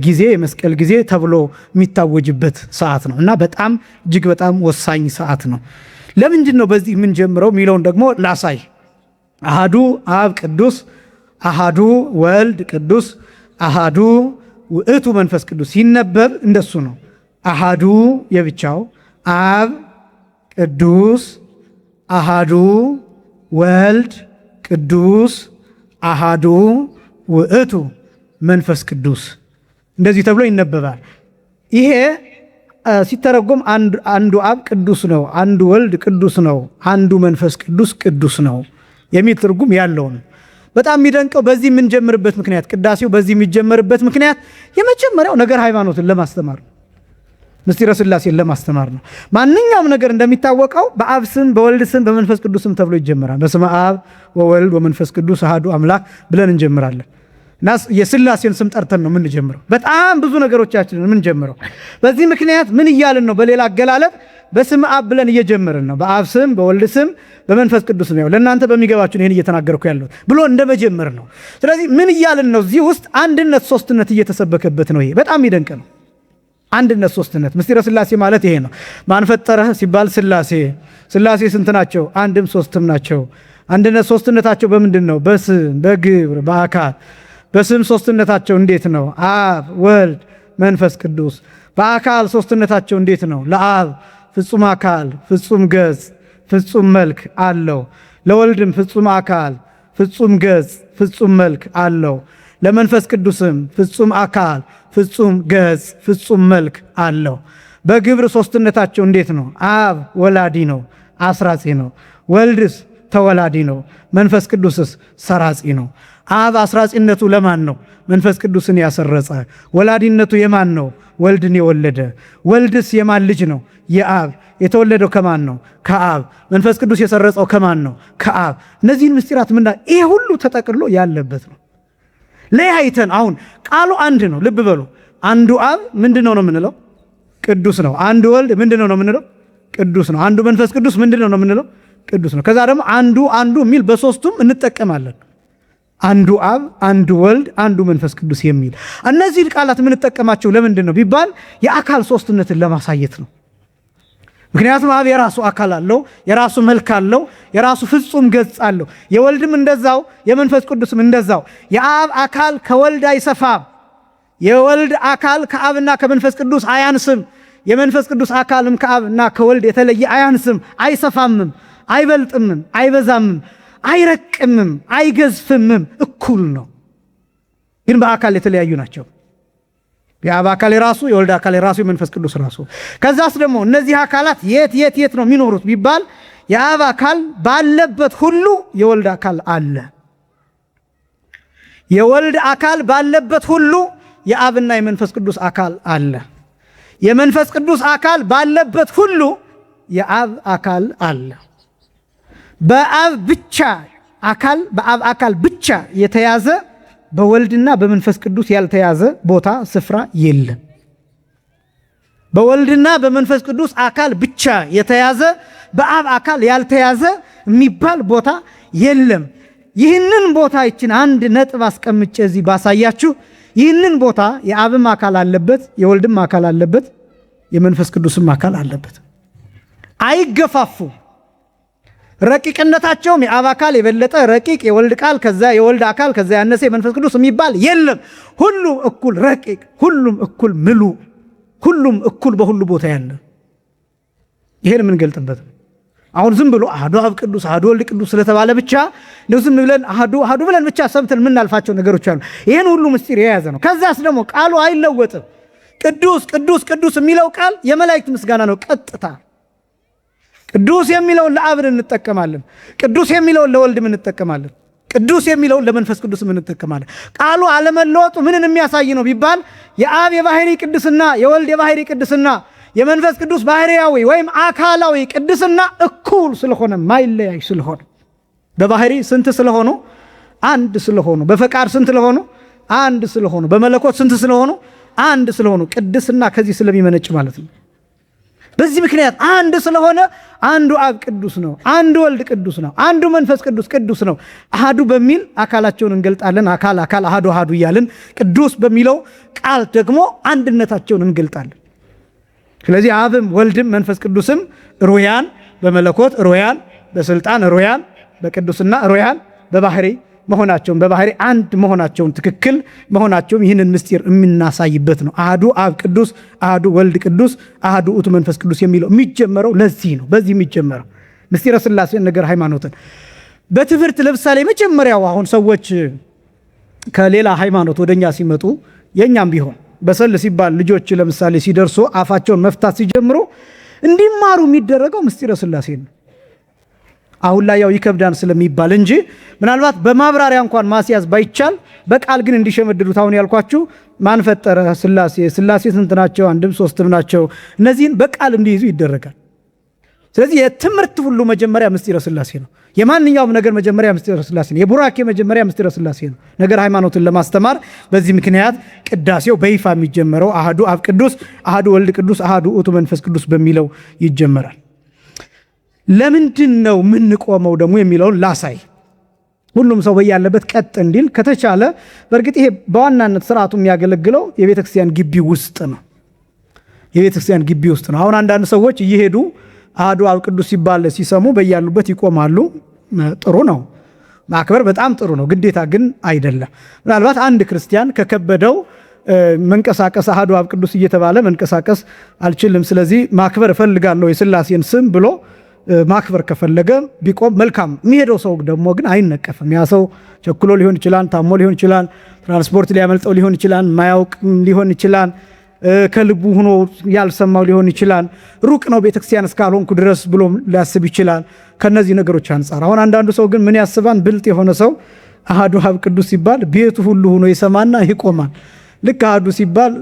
ጊዜ የመስቀል ጊዜ ተብሎ የሚታወጅበት ሰዓት ነው እና በጣም እጅግ በጣም ወሳኝ ሰዓት ነው። ለምንድን ነው በዚህ የምንጀምረው የሚለውን ደግሞ ላሳይ። አሃዱ አብ ቅዱስ፣ አሃዱ ወልድ ቅዱስ፣ አሃዱ ውእቱ መንፈስ ቅዱስ ሲነበብ እንደሱ ነው። አሃዱ የብቻው፣ አብ ቅዱስ፣ አሃዱ ወልድ ቅዱስ፣ አሃዱ ውእቱ መንፈስ ቅዱስ እንደዚህ ተብሎ ይነበባል። ይሄ ሲተረጎም አንዱ አብ ቅዱስ ነው፣ አንዱ ወልድ ቅዱስ ነው፣ አንዱ መንፈስ ቅዱስ ነው የሚል ትርጉም ያለው ነው። በጣም የሚደንቀው በዚህ የምንጀምርበት ምክንያት፣ ቅዳሴው በዚህ የሚጀመርበት ምክንያት የመጀመሪያው ነገር ሃይማኖትን ለማስተማር ነው። ምስጢረ ሥላሴን ለማስተማር ነው። ማንኛውም ነገር እንደሚታወቀው በአብ ስም በወልድ ስም በመንፈስ ቅዱስ ስም ተብሎ ይጀምራል። በስመ አብ ወወልድ ወመንፈስ ቅዱስ አሐዱ አምላክ ብለን እንጀምራለን እና የሥላሴን ስም ጠርተን ነው የምንጀምረው። በጣም ብዙ ነገሮቻችንን የምንጀምረው በዚህ ምክንያት ምን እያልን ነው? በሌላ አገላለጥ በስመ አብ ብለን እየጀመርን ነው። በአብ ስም በወልድ ስም በመንፈስ ቅዱስ ስም። ያው ለእናንተ በሚገባችሁ ይህን እየተናገርኩ ያለሁት ብሎ እንደመጀመር ነው። ስለዚህ ምን እያልን ነው? እዚህ ውስጥ አንድነት ሶስትነት እየተሰበከበት ነው። ይሄ በጣም ይደንቅ ነው። አንድነት ሶስትነት ምስጢረ ሥላሴ ማለት ይሄ ነው። ማን ፈጠረህ ሲባል ሥላሴ። ሥላሴ ስንት ናቸው? አንድም ሶስትም ናቸው። አንድነት ሶስትነታቸው በምንድን ነው? በስም በግብር በአካል። በስም ሶስትነታቸው እንዴት ነው? አብ ወልድ መንፈስ ቅዱስ። በአካል ሶስትነታቸው እንዴት ነው? ለአብ ፍጹም አካል ፍጹም ገጽ ፍጹም መልክ አለው። ለወልድም ፍጹም አካል ፍጹም ገጽ ፍጹም መልክ አለው። ለመንፈስ ቅዱስም ፍጹም አካል ፍጹም ገጽ ፍጹም መልክ አለው። በግብር ሶስትነታቸው እንዴት ነው? አብ ወላዲ ነው፣ አስራጺ ነው። ወልድስ ተወላዲ ነው። መንፈስ ቅዱስስ ሰራጺ ነው። አብ አስራጺነቱ ለማን ነው? መንፈስ ቅዱስን ያሰረጸ። ወላዲነቱ የማን ነው? ወልድን የወለደ። ወልድስ የማን ልጅ ነው? የአብ። የተወለደው ከማን ነው? ከአብ። መንፈስ ቅዱስ የሰረጸው ከማን ነው? ከአብ። እነዚህን ምስጢራት ይሄ ሁሉ ተጠቅሎ ያለበት ነው። ለያይተን አሁን ቃሉ አንድ ነው። ልብ በሉ። አንዱ አብ ምንድነው ነው የምንለው? ቅዱስ ነው። አንዱ ወልድ ምንድነው ነው የምንለው? ቅዱስ ነው። አንዱ መንፈስ ቅዱስ ምንድነው ነው የምንለው? ቅዱስ ነው። ከዛ ደግሞ አንዱ የሚል በሶስቱም እንጠቀማለን። አንዱ አብ፣ አንዱ ወልድ፣ አንዱ መንፈስ ቅዱስ የሚል እነዚህ ቃላት የምንጠቀማቸው ለምንድን ነው ቢባል የአካል ሶስትነትን ለማሳየት ነው። ምክንያቱም አብ የራሱ አካል አለው፣ የራሱ መልክ አለው፣ የራሱ ፍጹም ገጽ አለው። የወልድም እንደዛው፣ የመንፈስ ቅዱስም እንደዛው። የአብ አካል ከወልድ አይሰፋም። የወልድ አካል ከአብና ከመንፈስ ቅዱስ አያንስም። የመንፈስ ቅዱስ አካልም ከአብና ከወልድ የተለየ አያንስም፣ አይሰፋምም፣ አይበልጥምም፣ አይበዛምም፣ አይረቅምም፣ አይገዝፍምም፣ እኩል ነው። ግን በአካል የተለያዩ ናቸው። የአብ አካል የራሱ፣ የወልድ አካል የራሱ፣ የመንፈስ ቅዱስ ራሱ። ከዛስ ደግሞ እነዚህ አካላት የት ነው የሚኖሩት ቢባል የአብ አካል ባለበት ሁሉ የወልድ አካል አለ። የወልድ አካል ባለበት ሁሉ የአብና የመንፈስ ቅዱስ አካል አለ። የመንፈስ ቅዱስ አካል ባለበት ሁሉ የአብ አካል አለ። በአብ ብቻ አካል በአብ አካል ብቻ የተያዘ በወልድና በመንፈስ ቅዱስ ያልተያዘ ቦታ ስፍራ የለም። በወልድና በመንፈስ ቅዱስ አካል ብቻ የተያዘ በአብ አካል ያልተያዘ የሚባል ቦታ የለም። ይህንን ቦታ ይችን አንድ ነጥብ አስቀምጬ እዚህ ባሳያችሁ፣ ይህንን ቦታ የአብም አካል አለበት፣ የወልድም አካል አለበት፣ የመንፈስ ቅዱስም አካል አለበት። አይገፋፉም። ረቂቅነታቸውም የአብ አካል የበለጠ ረቂቅ፣ የወልድ ቃል ከዛ የወልድ አካል ከዛ ያነሰ የመንፈስ ቅዱስ የሚባል የለም። ሁሉ እኩል ረቂቅ፣ ሁሉም እኩል ምሉ፣ ሁሉም እኩል በሁሉ ቦታ ያለ። ይሄን የምንገልጥበት አሁን ዝም ብሎ አሐዱ አብ ቅዱስ አሐዱ ወልድ ቅዱስ ስለተባለ ብቻ ነው ዝም ብለን አሐዱ ብለን ብቻ ሰምተን የምናልፋቸው ነገሮች አሉ። ይሄን ሁሉ ምስጢር የያዘ ነው። ከዛስ ደግሞ ቃሉ አይለወጥም። ቅዱስ ቅዱስ ቅዱስ የሚለው ቃል የመላእክት ምስጋና ነው። ቀጥታ ቅዱስ የሚለውን ለአብን እንጠቀማለን። ቅዱስ የሚለውን ለወልድም እንጠቀማለን። ቅዱስ የሚለውን ለመንፈስ ቅዱስም እንጠቀማለን። ቃሉ አለመለወጡ ምንን የሚያሳይ ነው ቢባል የአብ የባህሪ ቅድስና፣ የወልድ የባህሪ ቅድስና፣ የመንፈስ ቅዱስ ባህሪያዊ ወይም አካላዊ ቅድስና እኩል ስለሆነ ማይለያይ ስለሆነ በባህሪ ስንት ስለሆኑ አንድ ስለሆኑ፣ በፈቃድ ስንት ስለሆኑ አንድ ስለሆኑ፣ በመለኮት ስንት ስለሆኑ አንድ ስለሆኑ ቅድስና ከዚህ ስለሚመነጭ ማለት ነው። በዚህ ምክንያት አንድ ስለሆነ አንዱ አብ ቅዱስ ነው፣ አንዱ ወልድ ቅዱስ ነው፣ አንዱ መንፈስ ቅዱስ ቅዱስ ነው። አሃዱ በሚል አካላቸውን እንገልጣለን። አካል አሃዱ አሃዱ እያልን ቅዱስ በሚለው ቃል ደግሞ አንድነታቸውን እንገልጣለን። ስለዚህ አብም ወልድም መንፈስ ቅዱስም ሩያን በመለኮት ሩያን በስልጣን ሩያን በቅዱስና ሩያን በባህሪ መሆናቸውን በባህሪ አንድ መሆናቸውን ትክክል መሆናቸውን ይህንን ምስጢር የምናሳይበት ነው። አሃዱ አብ ቅዱስ፣ አሃዱ ወልድ ቅዱስ፣ አሃዱ ውእቱ መንፈስ ቅዱስ የሚለው የሚጀመረው ለዚህ ነው። በዚህ የሚጀመረው ምስጢረ ሥላሴን ነገር ሃይማኖትን በትምህርት ለምሳሌ መጀመሪያው አሁን ሰዎች ከሌላ ሃይማኖት ወደኛ ሲመጡ የኛም ቢሆን በሰል ሲባል ልጆች ለምሳሌ ሲደርሱ አፋቸውን መፍታት ሲጀምሩ እንዲማሩ የሚደረገው ምስጢረ ሥላሴ ነው። አሁን ላይ ያው ይከብዳን ስለሚባል እንጂ ምናልባት በማብራሪያ እንኳን ማስያዝ ባይቻል በቃል ግን እንዲሸመድዱት አሁን ያልኳችሁ ማን ፈጠረ ሥላሴ፣ ሥላሴ ስንት ናቸው? አንድም ሶስትም ናቸው። እነዚህን በቃል እንዲይዙ ይደረጋል። ስለዚህ የትምህርት ሁሉ መጀመሪያ ምስጢረ ሥላሴ ነው። የማንኛውም ነገር መጀመሪያ ምስጢረ ሥላሴ ነው። የቡራኬ መጀመሪያ ምስጢረ ሥላሴ ነው። ነገር ሃይማኖትን ለማስተማር በዚህ ምክንያት ቅዳሴው በይፋ የሚጀመረው አሃዱ አብ ቅዱስ፣ አሃዱ ወልድ ቅዱስ፣ አሃዱ ውእቱ መንፈስ ቅዱስ በሚለው ይጀመራል። ለምንድን ነው የምንቆመው ደግሞ የሚለውን ላሳይ። ሁሉም ሰው በያለበት ቀጥ እንዲል ከተቻለ፣ በእርግጥ ይሄ በዋናነት ስርዓቱ የሚያገለግለው የቤተክርስቲያን ግቢ ውስጥ ነው። የቤተክርስቲያን ግቢ ውስጥ ነው። አሁን አንዳንድ ሰዎች እየሄዱ አሃዱ አብ ቅዱስ ሲባል ሲሰሙ በያሉበት ይቆማሉ። ጥሩ ነው፣ ማክበር በጣም ጥሩ ነው። ግዴታ ግን አይደለም። ምናልባት አንድ ክርስቲያን ከከበደው መንቀሳቀስ አሃዱ አብ ቅዱስ እየተባለ መንቀሳቀስ አልችልም፣ ስለዚህ ማክበር እፈልጋለሁ የሥላሴን ስም ብሎ ማክበር ከፈለገ ቢቆም መልካም። የሚሄደው ሰው ደግሞ ግን አይነቀፍም። ያ ሰው ቸኩሎ ሊሆን ይችላል፣ ታሞ ሊሆን ይችላል፣ ትራንስፖርት ሊያመልጠው ሊሆን ይችላል፣ ማያውቅም ሊሆን ይችላል፣ ከልቡ ሆኖ ያልሰማው ሊሆን ይችላል፣ ሩቅ ነው ቤተክርስቲያን እስካልሆንኩ ድረስ ብሎ ሊያስብ ይችላል። ከነዚህ ነገሮች አንጻር አሁን አንዳንዱ ሰው ግን ምን ያስባል? ብልጥ የሆነ ሰው አሃዱ አብ ቅዱስ ሲባል ቤቱ ሁሉ ሆኖ ይሰማና ይቆማል። ልክ አሃዱ ሲባል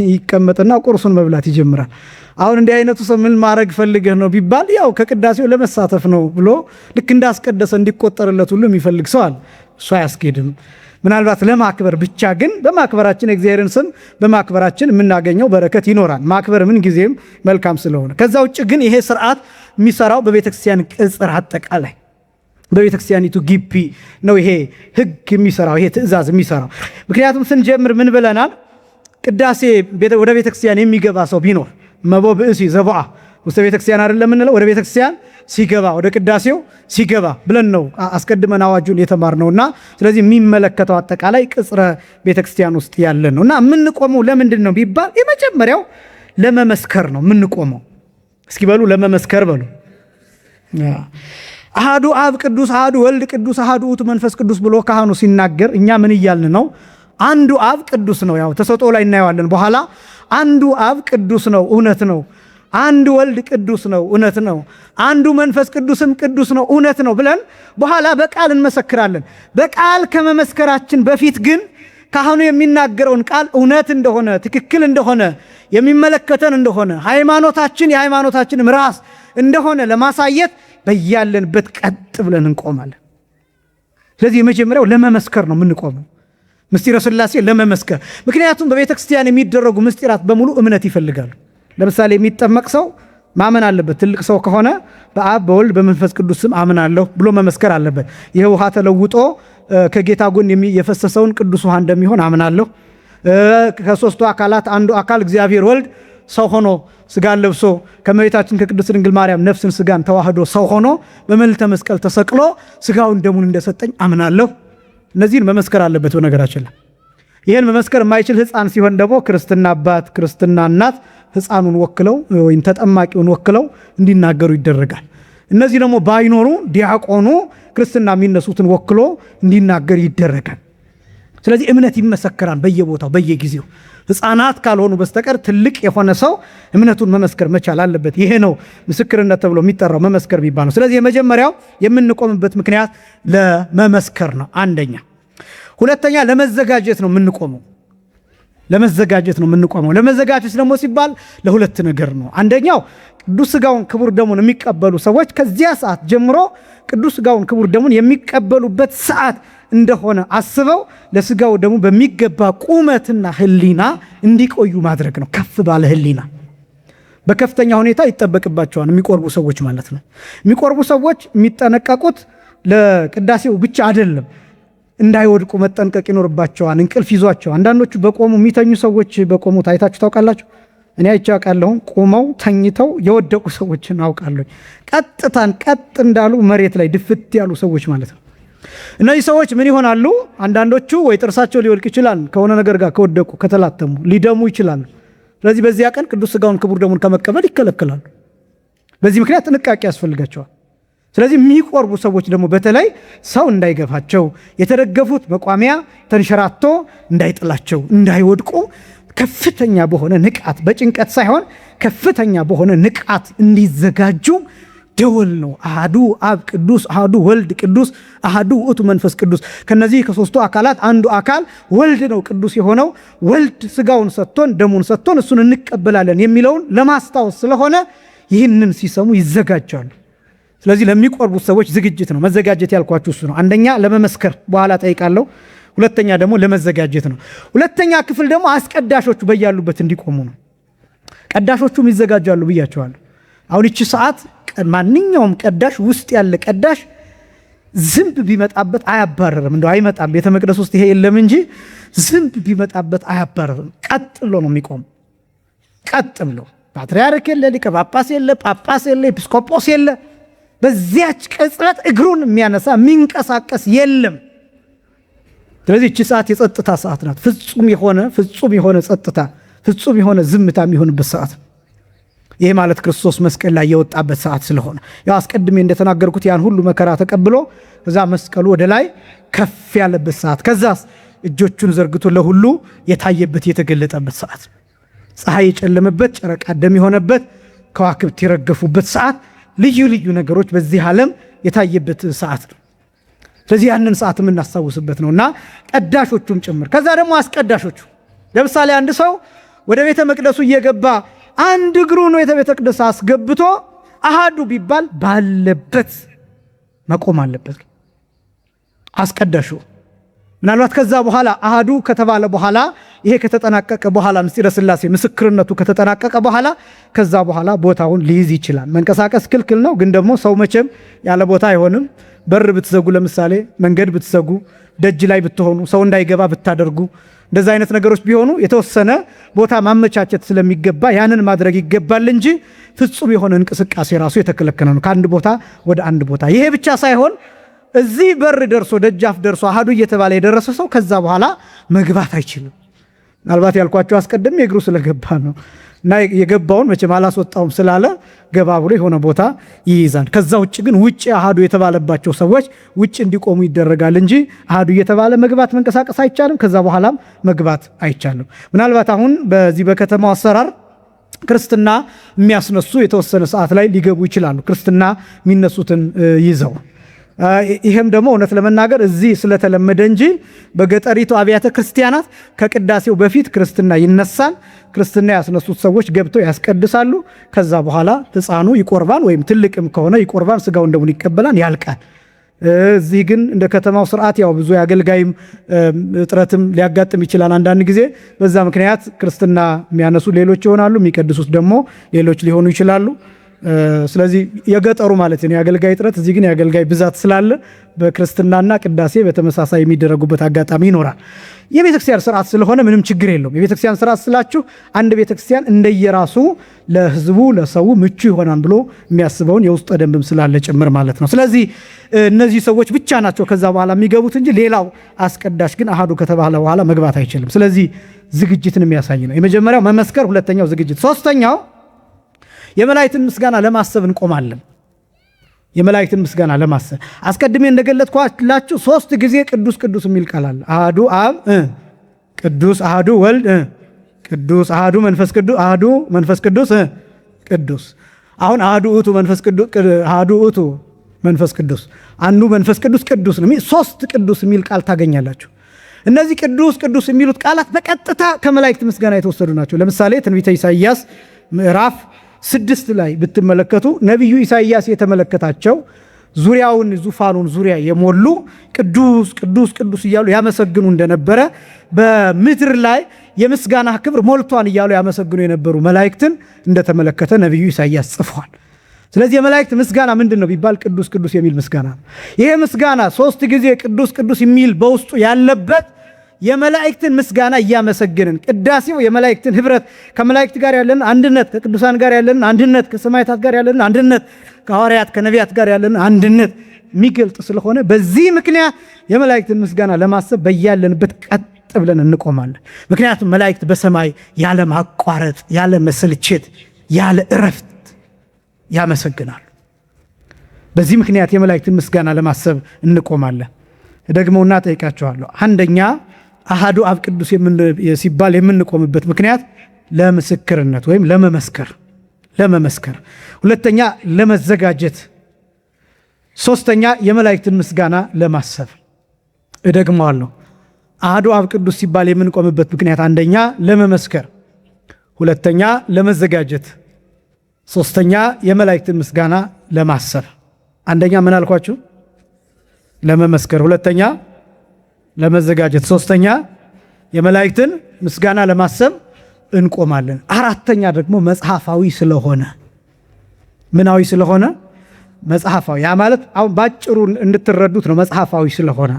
ይቀመጥና ቁርሱን መብላት ይጀምራል። አሁን እንዲህ አይነቱ ሰው ምን ማድረግ ፈልገህ ነው ቢባል ያው ከቅዳሴው ለመሳተፍ ነው ብሎ ልክ እንዳስቀደሰ እንዲቆጠርለት ሁሉ የሚፈልግ ሰው አለ። እሱ አያስኬድም። ምናልባት ለማክበር ብቻ ግን በማክበራችን የእግዚአብሔርን ስም በማክበራችን የምናገኘው በረከት ይኖራል። ማክበር ምን ጊዜም መልካም ስለሆነ፣ ከዛ ውጭ ግን ይሄ ስርዓት የሚሰራው በቤተክርስቲያን ቅጽር አጠቃላይ በቤተክርስቲያኒቱ ግቢ ነው። ይሄ ህግ የሚሰራው ይሄ ትእዛዝ የሚሰራው ምክንያቱም ስንጀምር ምን ብለናል? ቅዳሴ ወደ ቤተክርስቲያን የሚገባ ሰው ቢኖር መቦ ብእሲ ዘቦአ ውስጥ ቤተክርስቲያን አይደለም የምንለው፣ ወደ ቤተክርስቲያን ሲገባ ወደ ቅዳሴው ሲገባ ብለን ነው አስቀድመን አዋጁን የተማርነውና ስለዚህ የሚመለከተው አጠቃላይ ቅጽረ ቤተክርስቲያን ውስጥ ያለ ነውና የምንቆመው ለምንድን ነው ቢባል የመጀመሪያው ለመመስከር ነው የምንቆመው። እስኪ በሉ ለመመስከር በሉ። አሃዱ አብ ቅዱስ፣ አሃዱ ወልድ ቅዱስ፣ አሃዱ ውእቱ መንፈስ ቅዱስ ብሎ ካህኑ ሲናገር እኛ ምን እያልን ነው? አንዱ አብ ቅዱስ ነው። ያው ተሰጥኦ ላይ እናየዋለን በኋላ። አንዱ አብ ቅዱስ ነው፣ እውነት ነው። አንዱ ወልድ ቅዱስ ነው፣ እውነት ነው። አንዱ መንፈስ ቅዱስም ቅዱስ ነው፣ እውነት ነው ብለን በኋላ በቃል እንመሰክራለን። በቃል ከመመስከራችን በፊት ግን ካህኑ የሚናገረውን ቃል እውነት እንደሆነ ትክክል እንደሆነ የሚመለከተን እንደሆነ ሃይማኖታችን የሃይማኖታችንም ራስ እንደሆነ ለማሳየት በያለንበት ቀጥ ብለን እንቆማለን። ስለዚህ የመጀመሪያው ለመመስከር ነው የምንቆመው፣ ምስጢረ ሥላሴ ለመመስከር። ምክንያቱም በቤተ ክርስቲያን የሚደረጉ ምስጢራት በሙሉ እምነት ይፈልጋሉ። ለምሳሌ የሚጠመቅ ሰው ማመን አለበት። ትልቅ ሰው ከሆነ በአብ በወልድ በመንፈስ ቅዱስ ስም አምናለሁ ብሎ መመስከር አለበት። ይህ ውሃ ተለውጦ ከጌታ ጎን የፈሰሰውን ቅዱስ ውሃ እንደሚሆን አምናለሁ። ከሦስቱ አካላት አንዱ አካል እግዚአብሔር ወልድ ሰው ሆኖ ስጋን ለብሶ ከመቤታችን ከቅድስት ድንግል ማርያም ነፍስን ስጋን ተዋህዶ ሰው ሆኖ በመልዕልተ መስቀል ተሰቅሎ ስጋውን ደሙን እንደሰጠኝ አምናለሁ። እነዚህን መመስከር አለበት። በነገራችን ላይ ይህን መመስከር የማይችል ሕፃን ሲሆን ደግሞ ክርስትና አባት ክርስትና እናት ሕፃኑን ወክለው ወይም ተጠማቂውን ወክለው እንዲናገሩ ይደረጋል። እነዚህ ደግሞ ባይኖሩ ዲያቆኑ ክርስትና የሚነሱትን ወክሎ እንዲናገር ይደረጋል። ስለዚህ እምነት ይመሰከራል በየቦታው በየጊዜው። ሕፃናት ካልሆኑ በስተቀር ትልቅ የሆነ ሰው እምነቱን መመስከር መቻል አለበት። ይሄ ነው ምስክርነት ተብሎ የሚጠራው መመስከር የሚባል ነው። ስለዚህ የመጀመሪያው የምንቆምበት ምክንያት ለመመስከር ነው አንደኛ። ሁለተኛ ለመዘጋጀት ነው የምንቆመው። ለመዘጋጀት ነው የምንቆመው። ለመዘጋጀት ደግሞ ሲባል ለሁለት ነገር ነው። አንደኛው ቅዱስ ሥጋውን ክቡር ደሙን የሚቀበሉ ሰዎች ከዚያ ሰዓት ጀምሮ ቅዱስ ሥጋውን ክቡር ደሙን የሚቀበሉበት ሰዓት እንደሆነ አስበው ለሥጋው ደሙ በሚገባ ቁመትና ሕሊና እንዲቆዩ ማድረግ ነው። ከፍ ባለ ሕሊና በከፍተኛ ሁኔታ ይጠበቅባቸዋል የሚቆርቡ ሰዎች ማለት ነው። የሚቆርቡ ሰዎች የሚጠነቀቁት ለቅዳሴው ብቻ አይደለም፣ እንዳይወድቁ መጠንቀቅ ይኖርባቸዋል። እንቅልፍ ይዟቸው አንዳንዶቹ በቆሙ የሚተኙ ሰዎች በቆሙ ታይታችሁ ታውቃላችሁ? እኔ አይቼ አውቃለሁ። ቆመው ተኝተው የወደቁ ሰዎችን አውቃለሁ። ቀጥ እንዳሉ መሬት ላይ ድፍት ያሉ ሰዎች ማለት ነው። እነዚህ ሰዎች ምን ይሆናሉ? አንዳንዶቹ ወይ ጥርሳቸው ሊወልቅ ይችላል፣ ከሆነ ነገር ጋር ከወደቁ ከተላተሙ ሊደሙ ይችላሉ። ስለዚህ በዚያ ቀን ቅዱስ ሥጋውን ክቡር ደሙን ከመቀበል ይከለከላሉ። በዚህ ምክንያት ጥንቃቄ ያስፈልጋቸዋል። ስለዚህ የሚቆርቡ ሰዎች ደግሞ በተለይ ሰው እንዳይገፋቸው፣ የተደገፉት መቋሚያ ተንሸራቶ እንዳይጥላቸው፣ እንዳይወድቁ ከፍተኛ በሆነ ንቃት፣ በጭንቀት ሳይሆን ከፍተኛ በሆነ ንቃት እንዲዘጋጁ ደወል ነው። አሐዱ አብ ቅዱስ፣ አሐዱ ወልድ ቅዱስ፣ አሐዱ ውእቱ መንፈስ ቅዱስ። ከነዚህ ከሶስቱ አካላት አንዱ አካል ወልድ ነው ቅዱስ የሆነው። ወልድ ሥጋውን ሰጥቶን ደሙን ሰጥቶን እሱን እንቀበላለን የሚለውን ለማስታወስ ስለሆነ ይህንን ሲሰሙ ይዘጋጃሉ። ስለዚህ ለሚቆርቡት ሰዎች ዝግጅት ነው። መዘጋጀት ያልኳችሁ እሱ ነው። አንደኛ ለመመስከር በኋላ ጠይቃለሁ። ሁለተኛ ደግሞ ለመዘጋጀት ነው። ሁለተኛ ክፍል ደግሞ አስቀዳሾቹ በያሉበት እንዲቆሙ ነው። ቀዳሾቹም ይዘጋጃሉ ብያቸዋለሁ። አሁን ይቺ ሰዓት ማንኛውም ቀዳሽ ውስጥ ያለ ቀዳሽ ዝንብ ቢመጣበት አያባረርም። እንደው አይመጣም ቤተ መቅደስ ውስጥ ይሄ የለም እንጂ ዝንብ ቢመጣበት አያባረርም። ቀጥ ብሎ ነው የሚቆም። ቀጥ ብሎ ፓትርያርክ የለ፣ ሊቀ ጳጳስ የለ፣ ጳጳስ የለ፣ ኤጲስቆጶስ የለ። በዚያች ቅጽበት እግሩን የሚያነሳ የሚንቀሳቀስ የለም። ስለዚህ እቺ ሰዓት የጸጥታ ሰዓት ናት። ፍጹም የሆነ ጸጥታ፣ ፍጹም የሆነ ዝምታ የሚሆንበት ሰዓት። ይሄ ማለት ክርስቶስ መስቀል ላይ የወጣበት ሰዓት ስለሆነ ያው አስቀድሜ እንደተናገርኩት ያን ሁሉ መከራ ተቀብሎ ከዛ መስቀሉ ወደ ላይ ከፍ ያለበት ሰዓት፣ ከዛ እጆቹን ዘርግቶ ለሁሉ የታየበት የተገለጠበት ሰዓት፣ ፀሐይ የጨለመበት፣ ጨረቃ ደም የሆነበት፣ ከዋክብት የረገፉበት ሰዓት፣ ልዩ ልዩ ነገሮች በዚህ ዓለም የታየበት ሰዓት ነው። ስለዚህ ያንን ሰዓት የምናስታውስበት ነውና ቀዳሾቹም ጭምር። ከዛ ደግሞ አስቀዳሾቹ፣ ለምሳሌ አንድ ሰው ወደ ቤተ መቅደሱ እየገባ አንድ እግሩ ነው ቤተ መቅደስ አስገብቶ አሐዱ ቢባል ባለበት መቆም አለበት አስቀዳሹ። ምናልባት ከዛ በኋላ አሐዱ ከተባለ በኋላ ይሄ ከተጠናቀቀ በኋላ ምስጢረ ሥላሴ ምስክርነቱ ከተጠናቀቀ በኋላ ከዛ በኋላ ቦታውን ሊይዝ ይችላል። መንቀሳቀስ ክልክል ነው፣ ግን ደግሞ ሰው መቼም ያለ ቦታ አይሆንም። በር ብትዘጉ፣ ለምሳሌ መንገድ ብትዘጉ፣ ደጅ ላይ ብትሆኑ፣ ሰው እንዳይገባ ብታደርጉ፣ እንደዛ አይነት ነገሮች ቢሆኑ የተወሰነ ቦታ ማመቻቸት ስለሚገባ ያንን ማድረግ ይገባል እንጂ ፍጹም የሆነ እንቅስቃሴ ራሱ የተከለከለ ነው፣ ከአንድ ቦታ ወደ አንድ ቦታ። ይሄ ብቻ ሳይሆን እዚህ በር ደርሶ ደጃፍ ደርሶ አሐዱ እየተባለ የደረሰ ሰው ከዛ በኋላ መግባት አይችልም። ምናልባት ያልኳቸው አስቀድሜ እግሩ ስለገባ ነው እና የገባውን መቼም አላስወጣውም ስላለ ገባ ብሎ የሆነ ቦታ ይይዛል። ከዛ ውጭ ግን ውጭ አሐዱ የተባለባቸው ሰዎች ውጭ እንዲቆሙ ይደረጋል እንጂ አሐዱ እየተባለ መግባት መንቀሳቀስ አይቻልም። ከዛ በኋላም መግባት አይቻልም። ምናልባት አሁን በዚህ በከተማው አሰራር ክርስትና የሚያስነሱ የተወሰነ ሰዓት ላይ ሊገቡ ይችላሉ፣ ክርስትና የሚነሱትን ይዘው። ይሄም ደግሞ እውነት ለመናገር እዚህ ስለተለመደ እንጂ በገጠሪቱ አብያተ ክርስቲያናት ከቅዳሴው በፊት ክርስትና ይነሳል። ክርስትና ያስነሱት ሰዎች ገብተው ያስቀድሳሉ። ከዛ በኋላ ሕፃኑ ይቆርባን፣ ወይም ትልቅም ከሆነ ይቆርባን፣ ስጋውን ደሙን ይቀበላል፣ ያልቃል። እዚህ ግን እንደ ከተማው ስርዓት ያው ብዙ የአገልጋይም እጥረትም ሊያጋጥም ይችላል አንዳንድ ጊዜ። በዛ ምክንያት ክርስትና የሚያነሱ ሌሎች ይሆናሉ፣ የሚቀድሱት ደግሞ ሌሎች ሊሆኑ ይችላሉ። ስለዚህ የገጠሩ ማለት ነው የአገልጋይ እጥረት፣ እዚህ ግን የአገልጋይ ብዛት ስላለ በክርስትናና ቅዳሴ በተመሳሳይ የሚደረጉበት አጋጣሚ ይኖራል። የቤተክርስቲያን ስርዓት ስለሆነ ምንም ችግር የለውም። የቤተክርስቲያን ስርዓት ስላችሁ አንድ ቤተክርስቲያን እንደየራሱ ለህዝቡ ለሰው ምቹ ይሆናል ብሎ የሚያስበውን የውስጥ ደንብም ስላለ ጭምር ማለት ነው። ስለዚህ እነዚህ ሰዎች ብቻ ናቸው ከዛ በኋላ የሚገቡት እንጂ ሌላው አስቀዳሽ ግን አሐዱ ከተባለ በኋላ መግባት አይችልም። ስለዚህ ዝግጅትን የሚያሳይ ነው። የመጀመሪያው መመስከር፣ ሁለተኛው ዝግጅት፣ ሶስተኛው የመላእክትን ምስጋና ለማሰብ እንቆማለን። የመላእክትን ምስጋና ለማሰብ አስቀድሜ እንደገለጥኳላችሁ 3 ጊዜ ቅዱስ ቅዱስ የሚል ቃል አለ። አሐዱ አብ ቅዱስ፣ አሐዱ ወልድ ቅዱስ፣ አሐዱ መንፈስ ቅዱስ፣ አሐዱ መንፈስ ቅዱስ ቅዱስ። አሁን አሐዱ ውእቱ መንፈስ ቅዱስ፣ አሐዱ ውእቱ መንፈስ ቅዱስ፣ አንዱ መንፈስ ቅዱስ ቅዱስ ነው። 3 ቅዱስ የሚል ቃል ታገኛላችሁ። እነዚህ ቅዱስ ቅዱስ የሚሉት ቃላት በቀጥታ ከመላእክት ምስጋና የተወሰዱ ናቸው። ለምሳሌ ትንቢተ ኢሳይያስ ምዕራፍ 6 ላይ ብትመለከቱ ነቢዩ ኢሳይያስ የተመለከታቸው ዙሪያውን ዙፋኑን ዙሪያ የሞሉ ቅዱስ ቅዱስ ቅዱስ እያሉ ያመሰግኑ እንደነበረ በምድር ላይ የምስጋና ክብር ሞልቷን እያሉ ያመሰግኑ የነበሩ መላእክትን እንደተመለከተ ነቢዩ ኢሳይያስ ጽፏል። ስለዚህ የመላእክት ምስጋና ምንድነው ቢባል ቅዱስ ቅዱስ የሚል ምስጋና ነው። ይሄ ምስጋና 3 ጊዜ ቅዱስ ቅዱስ የሚል በውስጡ ያለበት የመላእክትን ምስጋና እያመሰገንን ቅዳሴው የመላእክትን ህብረት ከመላእክት ጋር ያለን አንድነት ከቅዱሳን ጋር ያለን አንድነት ከሰማዕታት ጋር ያለን አንድነት ከሐዋርያት ከነቢያት ጋር ያለን አንድነት የሚገልጥ ስለሆነ በዚህ ምክንያት የመላእክትን ምስጋና ለማሰብ በያለንበት ቀጥ ብለን እንቆማለን። ምክንያቱም መላእክት በሰማይ ያለ ማቋረጥ ያለ መሰልቸት ያለ እረፍት ያመሰግናሉ። በዚህ ምክንያት የመላእክትን ምስጋና ለማሰብ እንቆማለን። ደግሞና ጠይቃቸዋለሁ። አንደኛ አሃዱ አብ ቅዱስ ሲባል የምንቆምበት ምክንያት ለምስክርነት ወይም ለመመስከር፣ ሁለተኛ ለመዘጋጀት፣ ሶስተኛ የመላእክትን ምስጋና ለማሰብ። እደግመዋለሁ። አሃዱ አብ ቅዱስ ሲባል የምንቆምበት ምክንያት አንደኛ ለመመስከር፣ ሁለተኛ ለመዘጋጀት፣ ሶስተኛ የመላእክትን ምስጋና ለማሰብ። አንደኛ ምን አልኳችሁ? ለመመስከር፣ ሁለተኛ ለመዘጋጀት፣ ሶስተኛ የመላእክትን ምስጋና ለማሰብ እንቆማለን። አራተኛ ደግሞ መጽሐፋዊ ስለሆነ ምናዊ ስለሆነ መጽሐፋዊ። ያ ማለት አሁን ባጭሩ እንድትረዱት ነው። መጽሐፋዊ ስለሆነ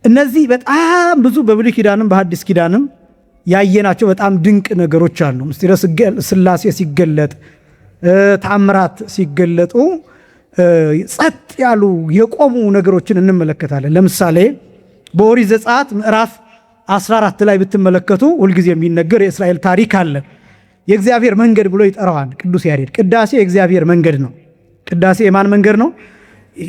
እነዚህ በጣም ብዙ በብሉይ ኪዳንም በሐዲስ ኪዳንም ያየናቸው በጣም ድንቅ ነገሮች አሉ። ምስጢረ ሥላሴ ሲገለጥ፣ ተአምራት ሲገለጡ ጸጥ ያሉ የቆሙ ነገሮችን እንመለከታለን። ለምሳሌ በኦሪት ዘጸአት ምዕራፍ 14 ላይ ብትመለከቱ ሁልጊዜ የሚነገር የእስራኤል ታሪክ አለ። የእግዚአብሔር መንገድ ብሎ ይጠራዋል ቅዱስ ያሬድ። ቅዳሴ የእግዚአብሔር መንገድ ነው። ቅዳሴ የማን መንገድ ነው?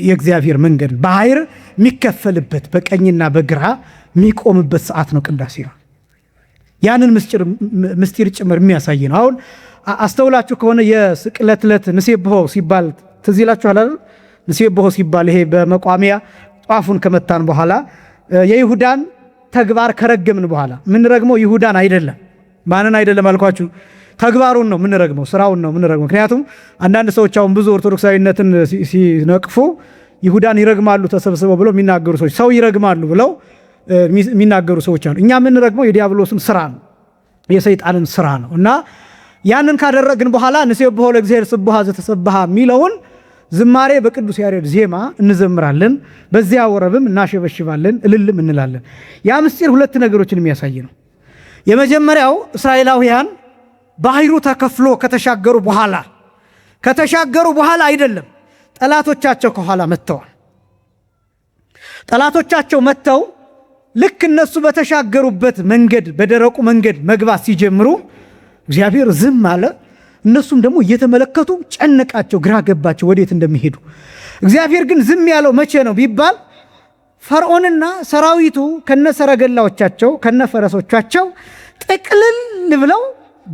የእግዚአብሔር መንገድ። ባህር የሚከፈልበት በቀኝና በግራ የሚቆምበት ሰዓት ነው ቅዳሴ ነው። ያንን ምስጢር ጭምር የሚያሳይ ነው። አሁን አስተውላችሁ ከሆነ የስቅለት ዕለት ንሴብሖ ሲባል ትዝ ይላችኋል አይደል? ንሴብሖ ሲባል ይሄ በመቋሚያ ጧፉን ከመታን በኋላ የይሁዳን ተግባር ከረገምን በኋላ ምንረግመው ይሁዳን አይደለም። ማንን አይደለም አልኳችሁ? ተግባሩን ነው ምንረግመው፣ ስራውን ነው ምንረግመው። ምክንያቱም አንዳንድ ሰዎች አሁን ብዙ ኦርቶዶክሳዊነትን ሲነቅፉ ይሁዳን ይረግማሉ ተሰብስበው ብለው የሚናገሩ ሰዎች፣ ሰው ይረግማሉ ብለው የሚናገሩ ሰዎች አሉ። እኛ ምንረግመው የዲያብሎስን ስራ ነው፣ የሰይጣንን ስራ ነው። እና ያንን ካደረግን በኋላ ንሴብሖ ለእግዚአብሔር ስቡሐ ዘተሰብሐ የሚለውን ዝማሬ በቅዱስ ያሬድ ዜማ እንዘምራለን። በዚያ ወረብም እናሸበሽባለን፣ እልልም እንላለን። ያ ምስጢር ሁለት ነገሮችን የሚያሳይ ነው። የመጀመሪያው እስራኤላውያን ባህሩ ተከፍሎ ከተሻገሩ በኋላ አይደለም፣ ጠላቶቻቸው ከኋላ መጥተዋል። ጠላቶቻቸው መጥተው ልክ እነሱ በተሻገሩበት መንገድ በደረቁ መንገድ መግባት ሲጀምሩ እግዚአብሔር ዝም አለ። እነሱም ደግሞ እየተመለከቱ ጨነቃቸው፣ ግራ ገባቸው ወዴት እንደሚሄዱ። እግዚአብሔር ግን ዝም ያለው መቼ ነው ቢባል ፈርዖንና ሰራዊቱ ከነሰረገላዎቻቸው ከነፈረሶቻቸው ጥቅልል ብለው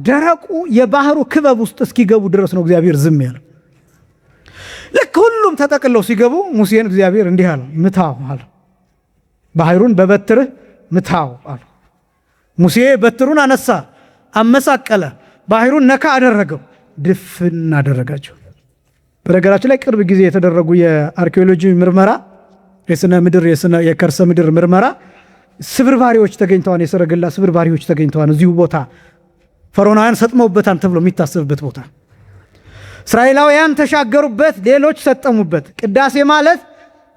ደረቁ የባህሩ ክበብ ውስጥ እስኪገቡ ድረስ ነው እግዚአብሔር ዝም ያለው። ልክ ሁሉም ተጠቅለው ሲገቡ ሙሴን እግዚአብሔር እንዲህ አለው፣ ምታው አለው። ባህሩን በበትርህ ምታው አለው። ሙሴ በትሩን አነሳ፣ አመሳቀለ፣ ባህሩን ነካ አደረገው፣ ድፍን አደረጋቸው። በነገራችን ላይ ቅርብ ጊዜ የተደረጉ የአርኪኦሎጂ ምርመራ፣ የስነ ምድር የከርሰ ምድር ምርመራ ስብርባሪዎች ተገኝተዋል። የሰረገላ ስብርባሪዎች ተገኝተዋል። እዚሁ ቦታ ፈርዖናውያን ሰጥመውበታል ተብሎ የሚታሰብበት ቦታ እስራኤላውያን ተሻገሩበት፣ ሌሎች ሰጠሙበት። ቅዳሴ ማለት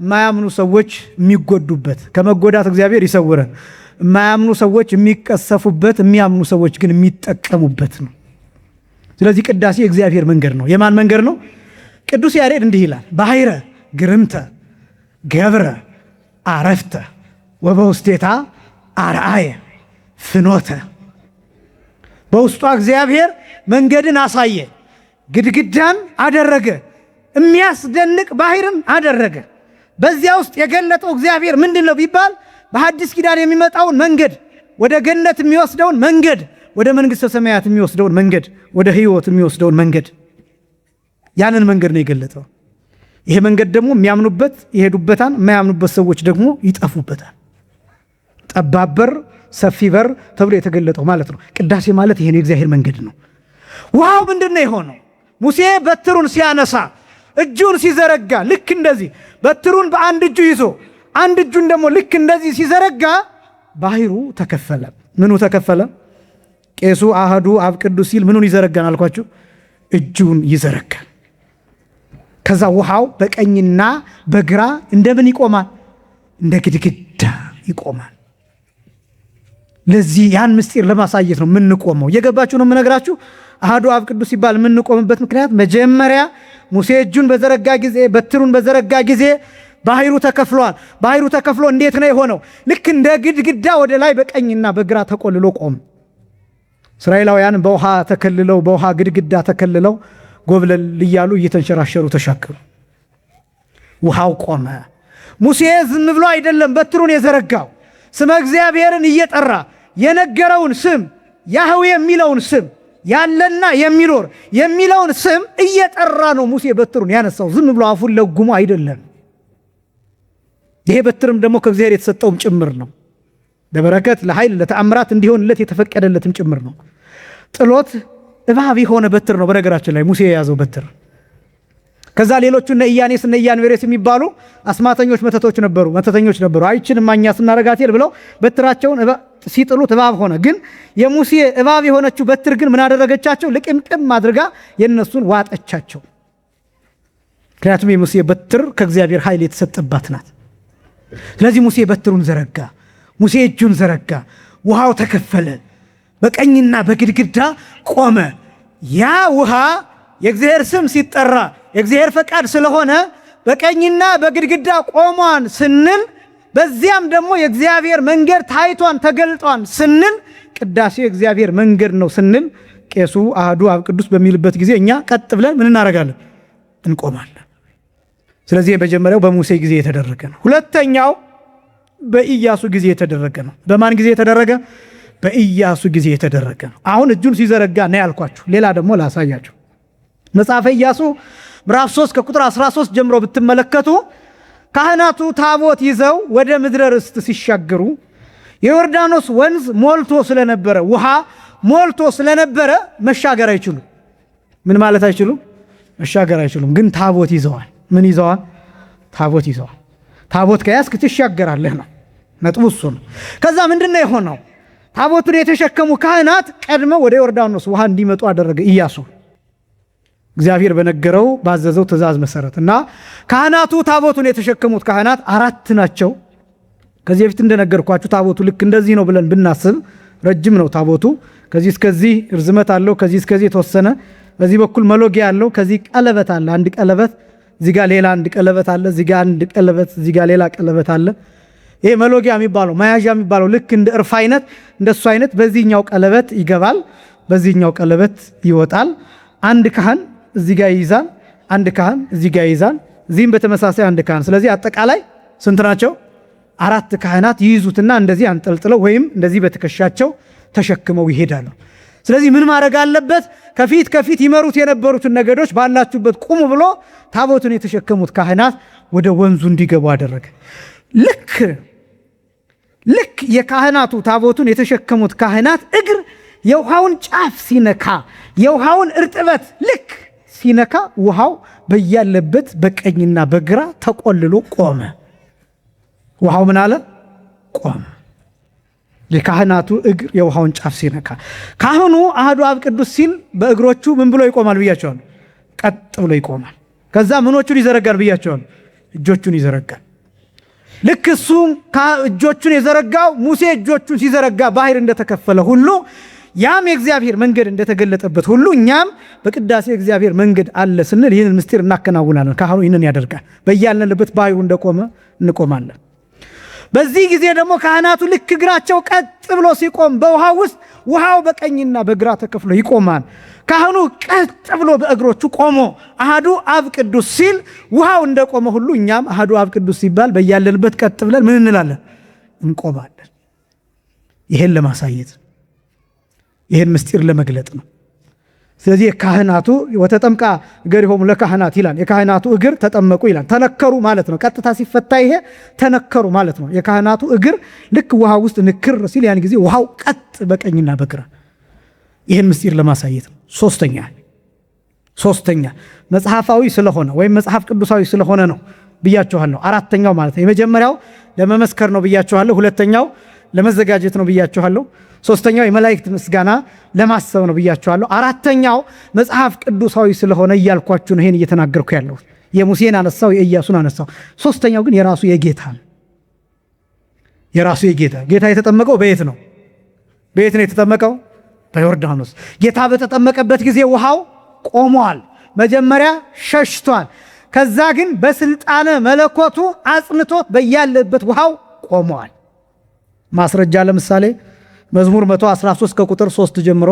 የማያምኑ ሰዎች የሚጎዱበት፣ ከመጎዳት እግዚአብሔር ይሰውረን። የማያምኑ ሰዎች የሚቀሰፉበት፣ የሚያምኑ ሰዎች ግን የሚጠቀሙበት ነው። ስለዚህ ቅዳሴ የእግዚአብሔር መንገድ ነው። የማን መንገድ ነው? ቅዱስ ያሬድ እንዲህ ይላል፣ ባሕረ ግርምተ ገብረ አረፍተ ወበውስቴታ አርአየ ፍኖተ። በውስጧ እግዚአብሔር መንገድን አሳየ፣ ግድግዳን አደረገ፣ የሚያስደንቅ ባህርን አደረገ። በዚያ ውስጥ የገለጠው እግዚአብሔር ምንድን ነው ቢባል በሐዲስ ኪዳን የሚመጣውን መንገድ፣ ወደ ገነት የሚወስደውን መንገድ፣ ወደ መንግሥተ ሰማያት የሚወስደውን መንገድ፣ ወደ ሕይወት የሚወስደውን መንገድ፣ ያንን መንገድ ነው የገለጠው። ይሄ መንገድ ደግሞ የሚያምኑበት ይሄዱበታል፣ የማያምኑበት ሰዎች ደግሞ ይጠፉበታል። ጠባብ በር፣ ሰፊ በር ተብሎ የተገለጠው ማለት ነው። ቅዳሴ ማለት ይሄ ነው፣ የእግዚአብሔር መንገድ ነው። ውሃው ምንድነው የሆነው? ሙሴ በትሩን ሲያነሳ እጁን ሲዘረጋ ልክ እንደዚህ በትሩን በአንድ እጁ ይዞ አንድ እጁን ደግሞ ልክ እንደዚህ ሲዘረጋ ባህሩ ተከፈለ። ምኑ ተከፈለ? ቄሱ አሐዱ አብ ቅዱስ ሲል ምኑን ይዘረጋን አልኳችሁ? እጁን ይዘረጋል። ከዛ ውሃው በቀኝና በግራ እንደምን ይቆማል? እንደ ግድግዳ ይቆማል። ለዚህ ያን ምስጢር ለማሳየት ነው የምንቆመው። እየገባችሁ ነው የምነግራችሁ። አሐዱ አብ ቅዱስ ሲባል የምንቆምበት ምክንያት መጀመሪያ ሙሴ እጁን በዘረጋ ጊዜ በትሩን በዘረጋ ጊዜ ባህሩ ተከፍሏል። ባህሩ ተከፍሎ እንዴት ነው የሆነው? ልክ እንደ ግድግዳ ወደ ላይ በቀኝና በግራ ተቆልሎ ቆም። እስራኤላውያን በውሃ ተከልለው በውሃ ግድግዳ ተከልለው ጎብለል እያሉ እየተንሸራሸሩ ተሻገሩ። ውሃው ቆመ። ሙሴ ዝም ብሎ አይደለም በትሩን የዘረጋው፣ ስመ እግዚአብሔርን እየጠራ የነገረውን ስም ያህዌ የሚለውን ስም ያለና የሚኖር የሚለውን ስም እየጠራ ነው ሙሴ በትሩን ያነሳው። ዝም ብሎ አፉን ለጉሞ አይደለም። ይሄ በትርም ደግሞ ከእግዚአብሔር የተሰጠውም ጭምር ነው። ለበረከት ለኃይል ለተአምራት እንዲሆንለት የተፈቀደለትም ጭምር ነው። ጥሎት እባብ የሆነ በትር ነው በነገራችን ላይ ሙሴ የያዘው በትር። ከዛ ሌሎቹ እነ ኢያኔስ እነ ኢያንበሬስ የሚባሉ አስማተኞች መተተኞች ነበሩ። አይችንም ማኛ ስናረጋቴል ብለው በትራቸውን ሲጥሉት እባብ ሆነ። ግን የሙሴ እባብ የሆነችው በትር ግን ምን አደረገቻቸው? ልቅምቅም አድርጋ የነሱን ዋጠቻቸው። ምክንያቱም የሙሴ በትር ከእግዚአብሔር ኃይል የተሰጠባት ናት። ስለዚህ ሙሴ በትሩን ዘረጋ፣ ሙሴ እጁን ዘረጋ፣ ውሃው ተከፈለ፣ በቀኝና በግድግዳ ቆመ። ያ ውሃ የእግዚአብሔር ስም ሲጠራ የእግዚአብሔር ፈቃድ ስለሆነ በቀኝና በግድግዳ ቆሟን ስንል፣ በዚያም ደግሞ የእግዚአብሔር መንገድ ታይቷን ተገልጧን ስንል፣ ቅዳሴ የእግዚአብሔር መንገድ ነው ስንል ቄሱ አሐዱ አብ ቅዱስ በሚልበት ጊዜ እኛ ቀጥ ብለን ምን እናደርጋለን? እንቆማለን። ስለዚህ የመጀመሪያው በሙሴ ጊዜ የተደረገ ነው። ሁለተኛው በኢያሱ ጊዜ የተደረገ ነው። በማን ጊዜ የተደረገ? በኢያሱ ጊዜ የተደረገ ነው። አሁን እጁን ሲዘረጋ ነው ያልኳችሁ። ሌላ ደግሞ ላሳያችሁ። መጽሐፈ ኢያሱ ምዕራፍ 3 ከቁጥር 13 ጀምሮ ብትመለከቱ ካህናቱ ታቦት ይዘው ወደ ምድረ ርስት ሲሻገሩ የዮርዳኖስ ወንዝ ሞልቶ ስለነበረ ውሃ ሞልቶ ስለነበረ መሻገር አይችሉም። ምን ማለት አይችሉም? መሻገር አይችሉም። ግን ታቦት ይዘዋል። ምን ይዘዋል? ታቦት ይዘዋል። ታቦት ከያዝክ ትሻገራለህ ነው ነጥቡ፣ እሱ ነው። ከዛ ምንድነው የሆነው? ታቦቱን የተሸከሙ ካህናት ቀድመው ወደ ዮርዳኖስ ውሃ እንዲመጡ አደረገ ኢያሱ፣ እግዚአብሔር በነገረው ባዘዘው ትእዛዝ መሰረት። እና ካህናቱ ታቦቱን የተሸከሙት ካህናት 4 ናቸው። ከዚህ በፊት እንደነገርኳችሁ ታቦቱ ልክ እንደዚህ ነው ብለን ብናስብ ረጅም ነው ታቦቱ። ከዚህ እስከዚህ ርዝመት አለው፣ ከዚህ እስከዚህ የተወሰነ፣ በዚህ በኩል መሎጊያ አለው፣ ከዚህ ቀለበት አለ፣ አንድ ቀለበት፣ እዚህ ጋር ሌላ አንድ ቀለበት አለ፣ እዚህ ጋር አንድ ቀለበት፣ እዚህ ጋር ሌላ ቀለበት አለ። ይሄ መሎጊያ የሚባለው መያዣ የሚባለው ልክ እንደ እርፍ አይነት እንደሱ አይነት በዚህኛው ቀለበት ይገባል፣ በዚህኛው ቀለበት ይወጣል። አንድ ካህን እዚህ ጋር ይይዛል፣ አንድ ካህን እዚህ ጋር ይይዛል፣ እዚህም በተመሳሳይ አንድ ካህን። ስለዚህ አጠቃላይ ስንት ናቸው? 4 ካህናት ይይዙትና እንደዚህ አንጠልጥለው ወይም እንደዚህ በትከሻቸው ተሸክመው ይሄዳሉ። ስለዚህ ምን ማድረግ አለበት? ከፊት ይመሩት የነበሩትን ነገዶች ባላችሁበት ቁሙ ብሎ ታቦቱን የተሸከሙት ካህናት ወደ ወንዙ እንዲገቡ አደረገ። ልክ የካህናቱ ታቦቱን የተሸከሙት ካህናት እግር የውሃውን ጫፍ ሲነካ፣ የውሃውን እርጥበት ልክ ሲነካ፣ ውሃው በያለበት በቀኝና በግራ ተቆልሎ ቆመ። ውሃው ምን አለ? ቆመ። የካህናቱ እግር የውሃውን ጫፍ ሲነካ፣ ካህኑ አሐዱ አብ ቅዱስ ሲል በእግሮቹ ምን ብሎ ይቆማል ብያቸዋለሁ? ቀጥ ብሎ ይቆማል። ከዛ ምኖቹን ይዘረጋል ብያቸዋለሁ? እጆቹን ይዘረጋል። ልክ እሱ እጆቹን የዘረጋው ሙሴ እጆቹን ሲዘረጋ ባህር እንደተከፈለ ሁሉ ያም የእግዚአብሔር መንገድ እንደተገለጠበት ሁሉ እኛም በቅዳሴ እግዚአብሔር መንገድ አለ ስንል ይህንን ምስጢር እናከናውናለን። ካህኑ ይህንን ያደርጋል። በያለንበት ባህሩ እንደቆመ እንቆማለን። በዚህ ጊዜ ደግሞ ካህናቱ ልክ እግራቸው ቀጥ ብሎ ሲቆም በውሃ ውስጥ ውሃው በቀኝና በግራ ተከፍሎ ይቆማል። ካህኑ ቀጥ ብሎ በእግሮቹ ቆሞ አሐዱ አብ ቅዱስ ሲል ውሃው እንደቆመ ሁሉ እኛም አሐዱ አብ ቅዱስ ሲባል በያለንበት ቀጥ ብለን ምን እንላለን? እንቆማለን። ይሄን ለማሳየት ይሄን ምስጢር ለመግለጥ ነው። ስለዚህ የካህናቱ ወተጠምቃ እገሪሆሙ ለካህናት ይላል። የካህናቱ እግር ተጠመቁ ይላል። ተነከሩ ማለት ነው። ቀጥታ ሲፈታ ይሄ ተነከሩ ማለት ነው። የካህናቱ እግር ልክ ውሃ ውስጥ ንክር ሲል ያን ጊዜ ውሃው ቀጥ በቀኝና በግራ ይህን ምስጢር ለማሳየት ነው። ሶስተኛ መጽሐፋዊ ስለሆነ ወይም መጽሐፍ ቅዱሳዊ ስለሆነ ነው ብያችኋለሁ። አራተኛው ማለት ነው። የመጀመሪያው ለመመስከር ነው ብያችኋለሁ። ሁለተኛው ለመዘጋጀት ነው ብያችኋለሁ። ሶስተኛው የመላእክት ምስጋና ለማሰብ ነው ብያችኋለሁ። አራተኛው መጽሐፍ ቅዱሳዊ ስለሆነ እያልኳችሁ ነው ይሄን እየተናገርኩ ያለው። የሙሴን አነሳው፣ የኢያሱን አነሳው። ሶስተኛው ግን የራሱ የጌታ ጌታ የተጠመቀው በየት ነው? በየት ነው የተጠመቀው? በዮርዳኖስ። ጌታ በተጠመቀበት ጊዜ ውሃው ቆሟል። መጀመሪያ ሸሽቷል። ከዛ ግን በስልጣነ መለኮቱ አጽንቶት በያለበት ውሃው ቆሟል። ማስረጃ ለምሳሌ መዝሙር 113 ከቁጥር 3 ጀምሮ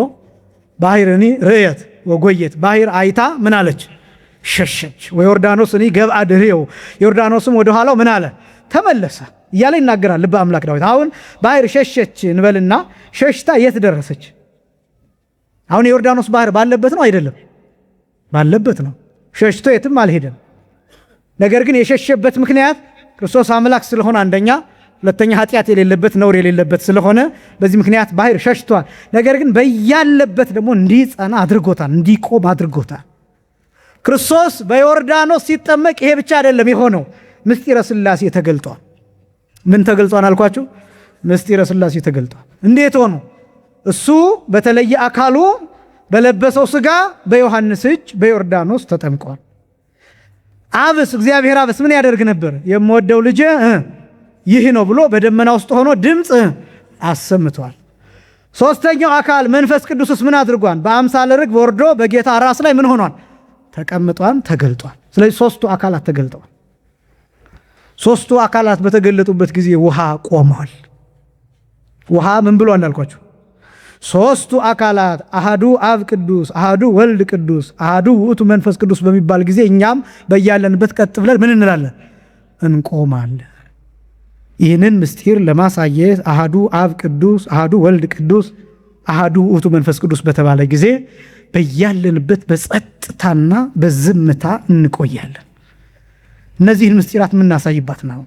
ባሕርኒ ርየት ወጎየት፣ ባሕር አይታ ምን አለች? ሸሸች። ወዮርዳኖስኒ ገብአ ድኅሬው፣ ዮርዳኖስም ወደ ኋላው ምን አለ? ተመለሰ እያለ ይናገራል ልበ አምላክ ዳዊት። አሁን ባሕር ሸሸች እንበልና ሸሽታ የት ደረሰች? አሁን የዮርዳኖስ ባሕር ባለበት ነው አይደለም? ባለበት ነው። ሸሽቶ የትም አልሄደም። ነገር ግን የሸሸበት ምክንያት ክርስቶስ አምላክ ስለሆነ አንደኛ፣ ሁለተኛ ኃጢአት የሌለበት ነውር የሌለበት ስለሆነ በዚህ ምክንያት ባሕር ሸሽቷል። ነገር ግን በያለበት ደግሞ እንዲጸና አድርጎታል፣ እንዲቆም አድርጎታል። ክርስቶስ በዮርዳኖስ ሲጠመቅ ይሄ ብቻ አይደለም የሆነው፣ ምስጢረ ሥላሴ ተገልጧል። ምን ተገልጧል አልኳችሁ? ምስጢረ ሥላሴ ተገልጧል። እንዴት ሆኖ? እሱ በተለየ አካሉ በለበሰው ሥጋ በዮሐንስ እጅ በዮርዳኖስ ተጠምቋል። አብስ እግዚአብሔር አብስ ምን ያደርግ ነበር? የምወደው ልጄ ይህ ነው ብሎ በደመና ውስጥ ሆኖ ድምፅ አሰምቷል። ሶስተኛው አካል መንፈስ ቅዱስስ ምን አድርጓል? በአምሳለ ርግብ ወርዶ በጌታ ራስ ላይ ምን ሆኗል? ተቀምጧል፣ ተገልጧል። ስለዚህ ሶስቱ አካላት ተገልጠዋል። ሶስቱ አካላት በተገለጡበት ጊዜ ውሃ ቆሟል። ውሃ ምን ብሎ እንዳልኳችሁ ሶስቱ አካላት አሃዱ አብ ቅዱስ፣ አሃዱ ወልድ ቅዱስ፣ አሃዱ ውእቱ መንፈስ ቅዱስ በሚባል ጊዜ እኛም በያለንበት ቀጥ ብለን ምን እንላለን? እንቆማለን። ይህንን ምስጢር ለማሳየት አሃዱ አብ ቅዱስ፣ አሃዱ ወልድ ቅዱስ፣ አሃዱ ውእቱ መንፈስ ቅዱስ በተባለ ጊዜ በያለንበት በጸጥታና በዝምታ እንቆያለን። እነዚህን ምስጢራት የምናሳይባት ነው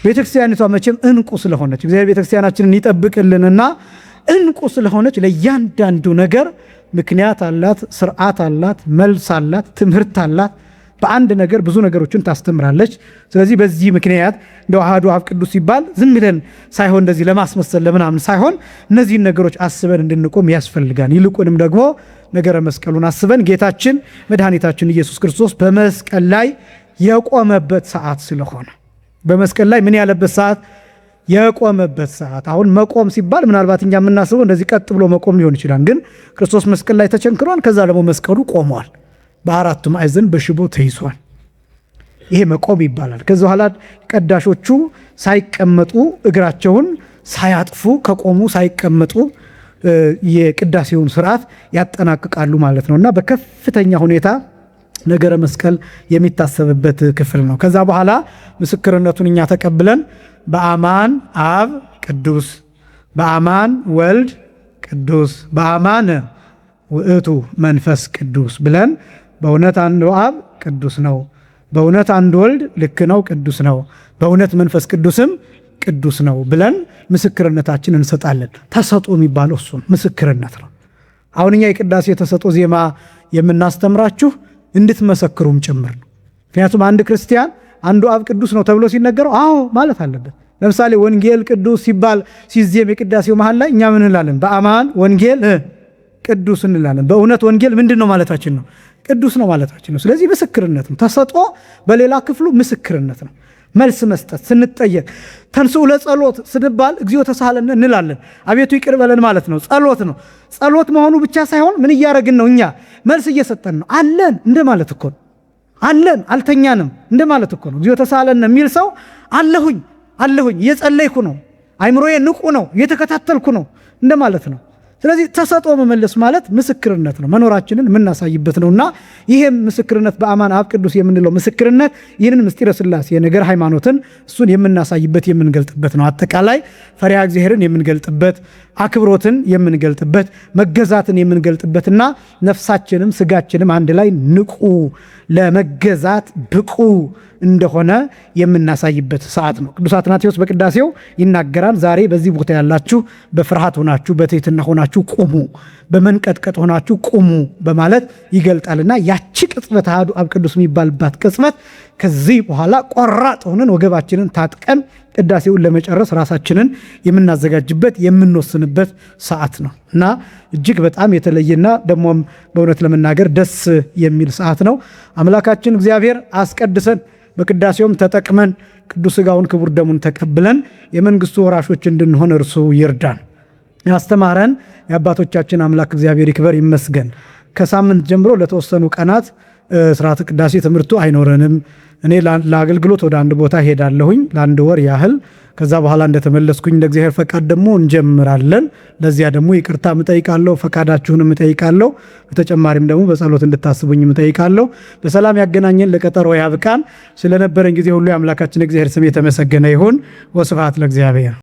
ቤተክርስቲያኒቷ። መቼም እንቁ ስለሆነች እግዚአብሔር ቤተክርስቲያናችንን ይጠብቅልንና እንቁ ስለሆነች ለእያንዳንዱ ነገር ምክንያት አላት፣ ስርዓት አላት፣ መልስ አላት፣ ትምህርት አላት። በአንድ ነገር ብዙ ነገሮችን ታስተምራለች። ስለዚህ በዚህ ምክንያት እንደው አሐዱ አብ ቅዱስ ሲባል ዝም ብለን ሳይሆን እንደዚህ ለማስመሰል ለምናምን ሳይሆን እነዚህን ነገሮች አስበን እንድንቆም ያስፈልጋል። ይልቁንም ደግሞ ነገረ መስቀሉን አስበን ጌታችን መድኃኒታችን ኢየሱስ ክርስቶስ በመስቀል ላይ የቆመበት ሰዓት ስለሆነ በመስቀል ላይ ምን ያለበት ሰዓት? የቆመበት ሰዓት። አሁን መቆም ሲባል ምናልባት እኛ የምናስበው እንደዚህ ቀጥ ብሎ መቆም ሊሆን ይችላል። ግን ክርስቶስ መስቀል ላይ ተቸንክሯል። ከዛ ደግሞ መስቀሉ ቆሟል። በአራቱ ማዕዘን በሽቦ ተይዟል። ይሄ መቆም ይባላል። ከዚ በኋላ ቀዳሾቹ ሳይቀመጡ እግራቸውን ሳያጥፉ ከቆሙ ሳይቀመጡ የቅዳሴውን ስርዓት ያጠናቅቃሉ ማለት ነው እና በከፍተኛ ሁኔታ ነገረ መስቀል የሚታሰብበት ክፍል ነው። ከዛ በኋላ ምስክርነቱን እኛ ተቀብለን በአማን አብ ቅዱስ፣ በአማን ወልድ ቅዱስ፣ በአማን ውእቱ መንፈስ ቅዱስ ብለን በእውነት አንዱ አብ ቅዱስ ነው፣ በእውነት አንድ ወልድ ልክ ነው ቅዱስ ነው፣ በእውነት መንፈስ ቅዱስም ቅዱስ ነው ብለን ምስክርነታችን እንሰጣለን። ተሰጦ የሚባለው እሱ ምስክርነት ነው። አሁን እኛ የቅዳሴ ተሰጦ ዜማ የምናስተምራችሁ እንድትመሰክሩም ጭምር ነው። ምክንያቱም አንድ ክርስቲያን አንዱ አብ ቅዱስ ነው ተብሎ ሲነገረው አዎ ማለት አለበት። ለምሳሌ ወንጌል ቅዱስ ሲባል ሲዜም የቅዳሴው መሃል ላይ እኛ ምን እንላለን? በአማን ወንጌል ቅዱስ እንላለን። በእውነት ወንጌል ምንድን ነው ማለታችን ነው? ቅዱስ ነው ማለታችን ነው። ስለዚህ ምስክርነት ነው። ተሰጦ በሌላ ክፍሉ ምስክርነት ነው። መልስ መስጠት ስንጠየቅ ተንሥኡ ለጸሎት ስንባል እግዚኦ ተሳሃለነ እንላለን። አቤቱ ይቅር በለን ማለት ነው። ጸሎት ነው። ጸሎት መሆኑ ብቻ ሳይሆን ምን እያደረግን ነው? እኛ መልስ እየሰጠን ነው። አለን እንደማለት እኮ ነው። አለን አልተኛንም እንደማለት እኮ ነው። እግዚኦ ተሳሃለነ የሚል ሰው አለሁኝ እየጸለይኩ ነው፣ አይምሮዬ ንቁ ነው፣ እየተከታተልኩ ነው እንደማለት ነው። ስለዚህ ተሰጥኦ መመለስ ማለት ምስክርነት ነው፣ መኖራችንን የምናሳይበት ነውና ይሄም ምስክርነት በአማን አብ ቅዱስ የምንለው ምስክርነት ይህንን ምስጢረ ሥላሴ የነገር ሃይማኖትን እሱን የምናሳይበት የምንገልጥበት ነው። አጠቃላይ ፈሪሃ እግዚአብሔርን የምንገልጥበት፣ አክብሮትን የምንገልጥበት፣ መገዛትን የምንገልጥበትና ነፍሳችንም ስጋችንም አንድ ላይ ንቁ ለመገዛት ብቁ እንደሆነ የምናሳይበት ሰዓት ነው። ቅዱስ አትናቴዎስ በቅዳሴው ይናገራል። ዛሬ በዚህ ቦታ ያላችሁ በፍርሃት ሆናችሁ በትሕትና ሆናችሁ ቁሙ፣ በመንቀጥቀጥ ሆናችሁ ቁሙ በማለት ይገልጣልና ያቺ ቅጽበት አሐዱ አብ ቅዱስ የሚባልባት ቅጽበት ከዚህ በኋላ ቆራጥ ሆነን ወገባችንን ታጥቀን ቅዳሴውን ለመጨረስ ራሳችንን የምናዘጋጅበት የምንወስንበት ሰዓት ነው እና እጅግ በጣም የተለየና ደግሞም በእውነት ለመናገር ደስ የሚል ሰዓት ነው። አምላካችን እግዚአብሔር አስቀድሰን በቅዳሴውም ተጠቅመን ቅዱስ ሥጋውን ክቡር ደሙን ተቀብለን የመንግስቱ ወራሾች እንድንሆን እርሱ ይርዳን። ያስተማረን የአባቶቻችን አምላክ እግዚአብሔር ይክበር ይመስገን። ከሳምንት ጀምሮ ለተወሰኑ ቀናት ስርዓተ ቅዳሴ ትምህርቱ አይኖረንም። እኔ ለአገልግሎት ወደ አንድ ቦታ ሄዳለሁኝ ለአንድ ወር ያህል። ከዛ በኋላ እንደተመለስኩኝ እንደ እግዚአብሔር ፈቃድ ደግሞ እንጀምራለን። ለዚያ ደግሞ ይቅርታ እጠይቃለሁ፣ ፈቃዳችሁን እጠይቃለሁ። በተጨማሪም ደግሞ በጸሎት እንድታስቡኝ እጠይቃለሁ። በሰላም ያገናኘን፣ ለቀጠሮ ያብቃን። ስለነበረን ጊዜ ሁሉ የአምላካችን እግዚአብሔር ስም የተመሰገነ ይሁን። ወስብሐት ለእግዚአብሔር።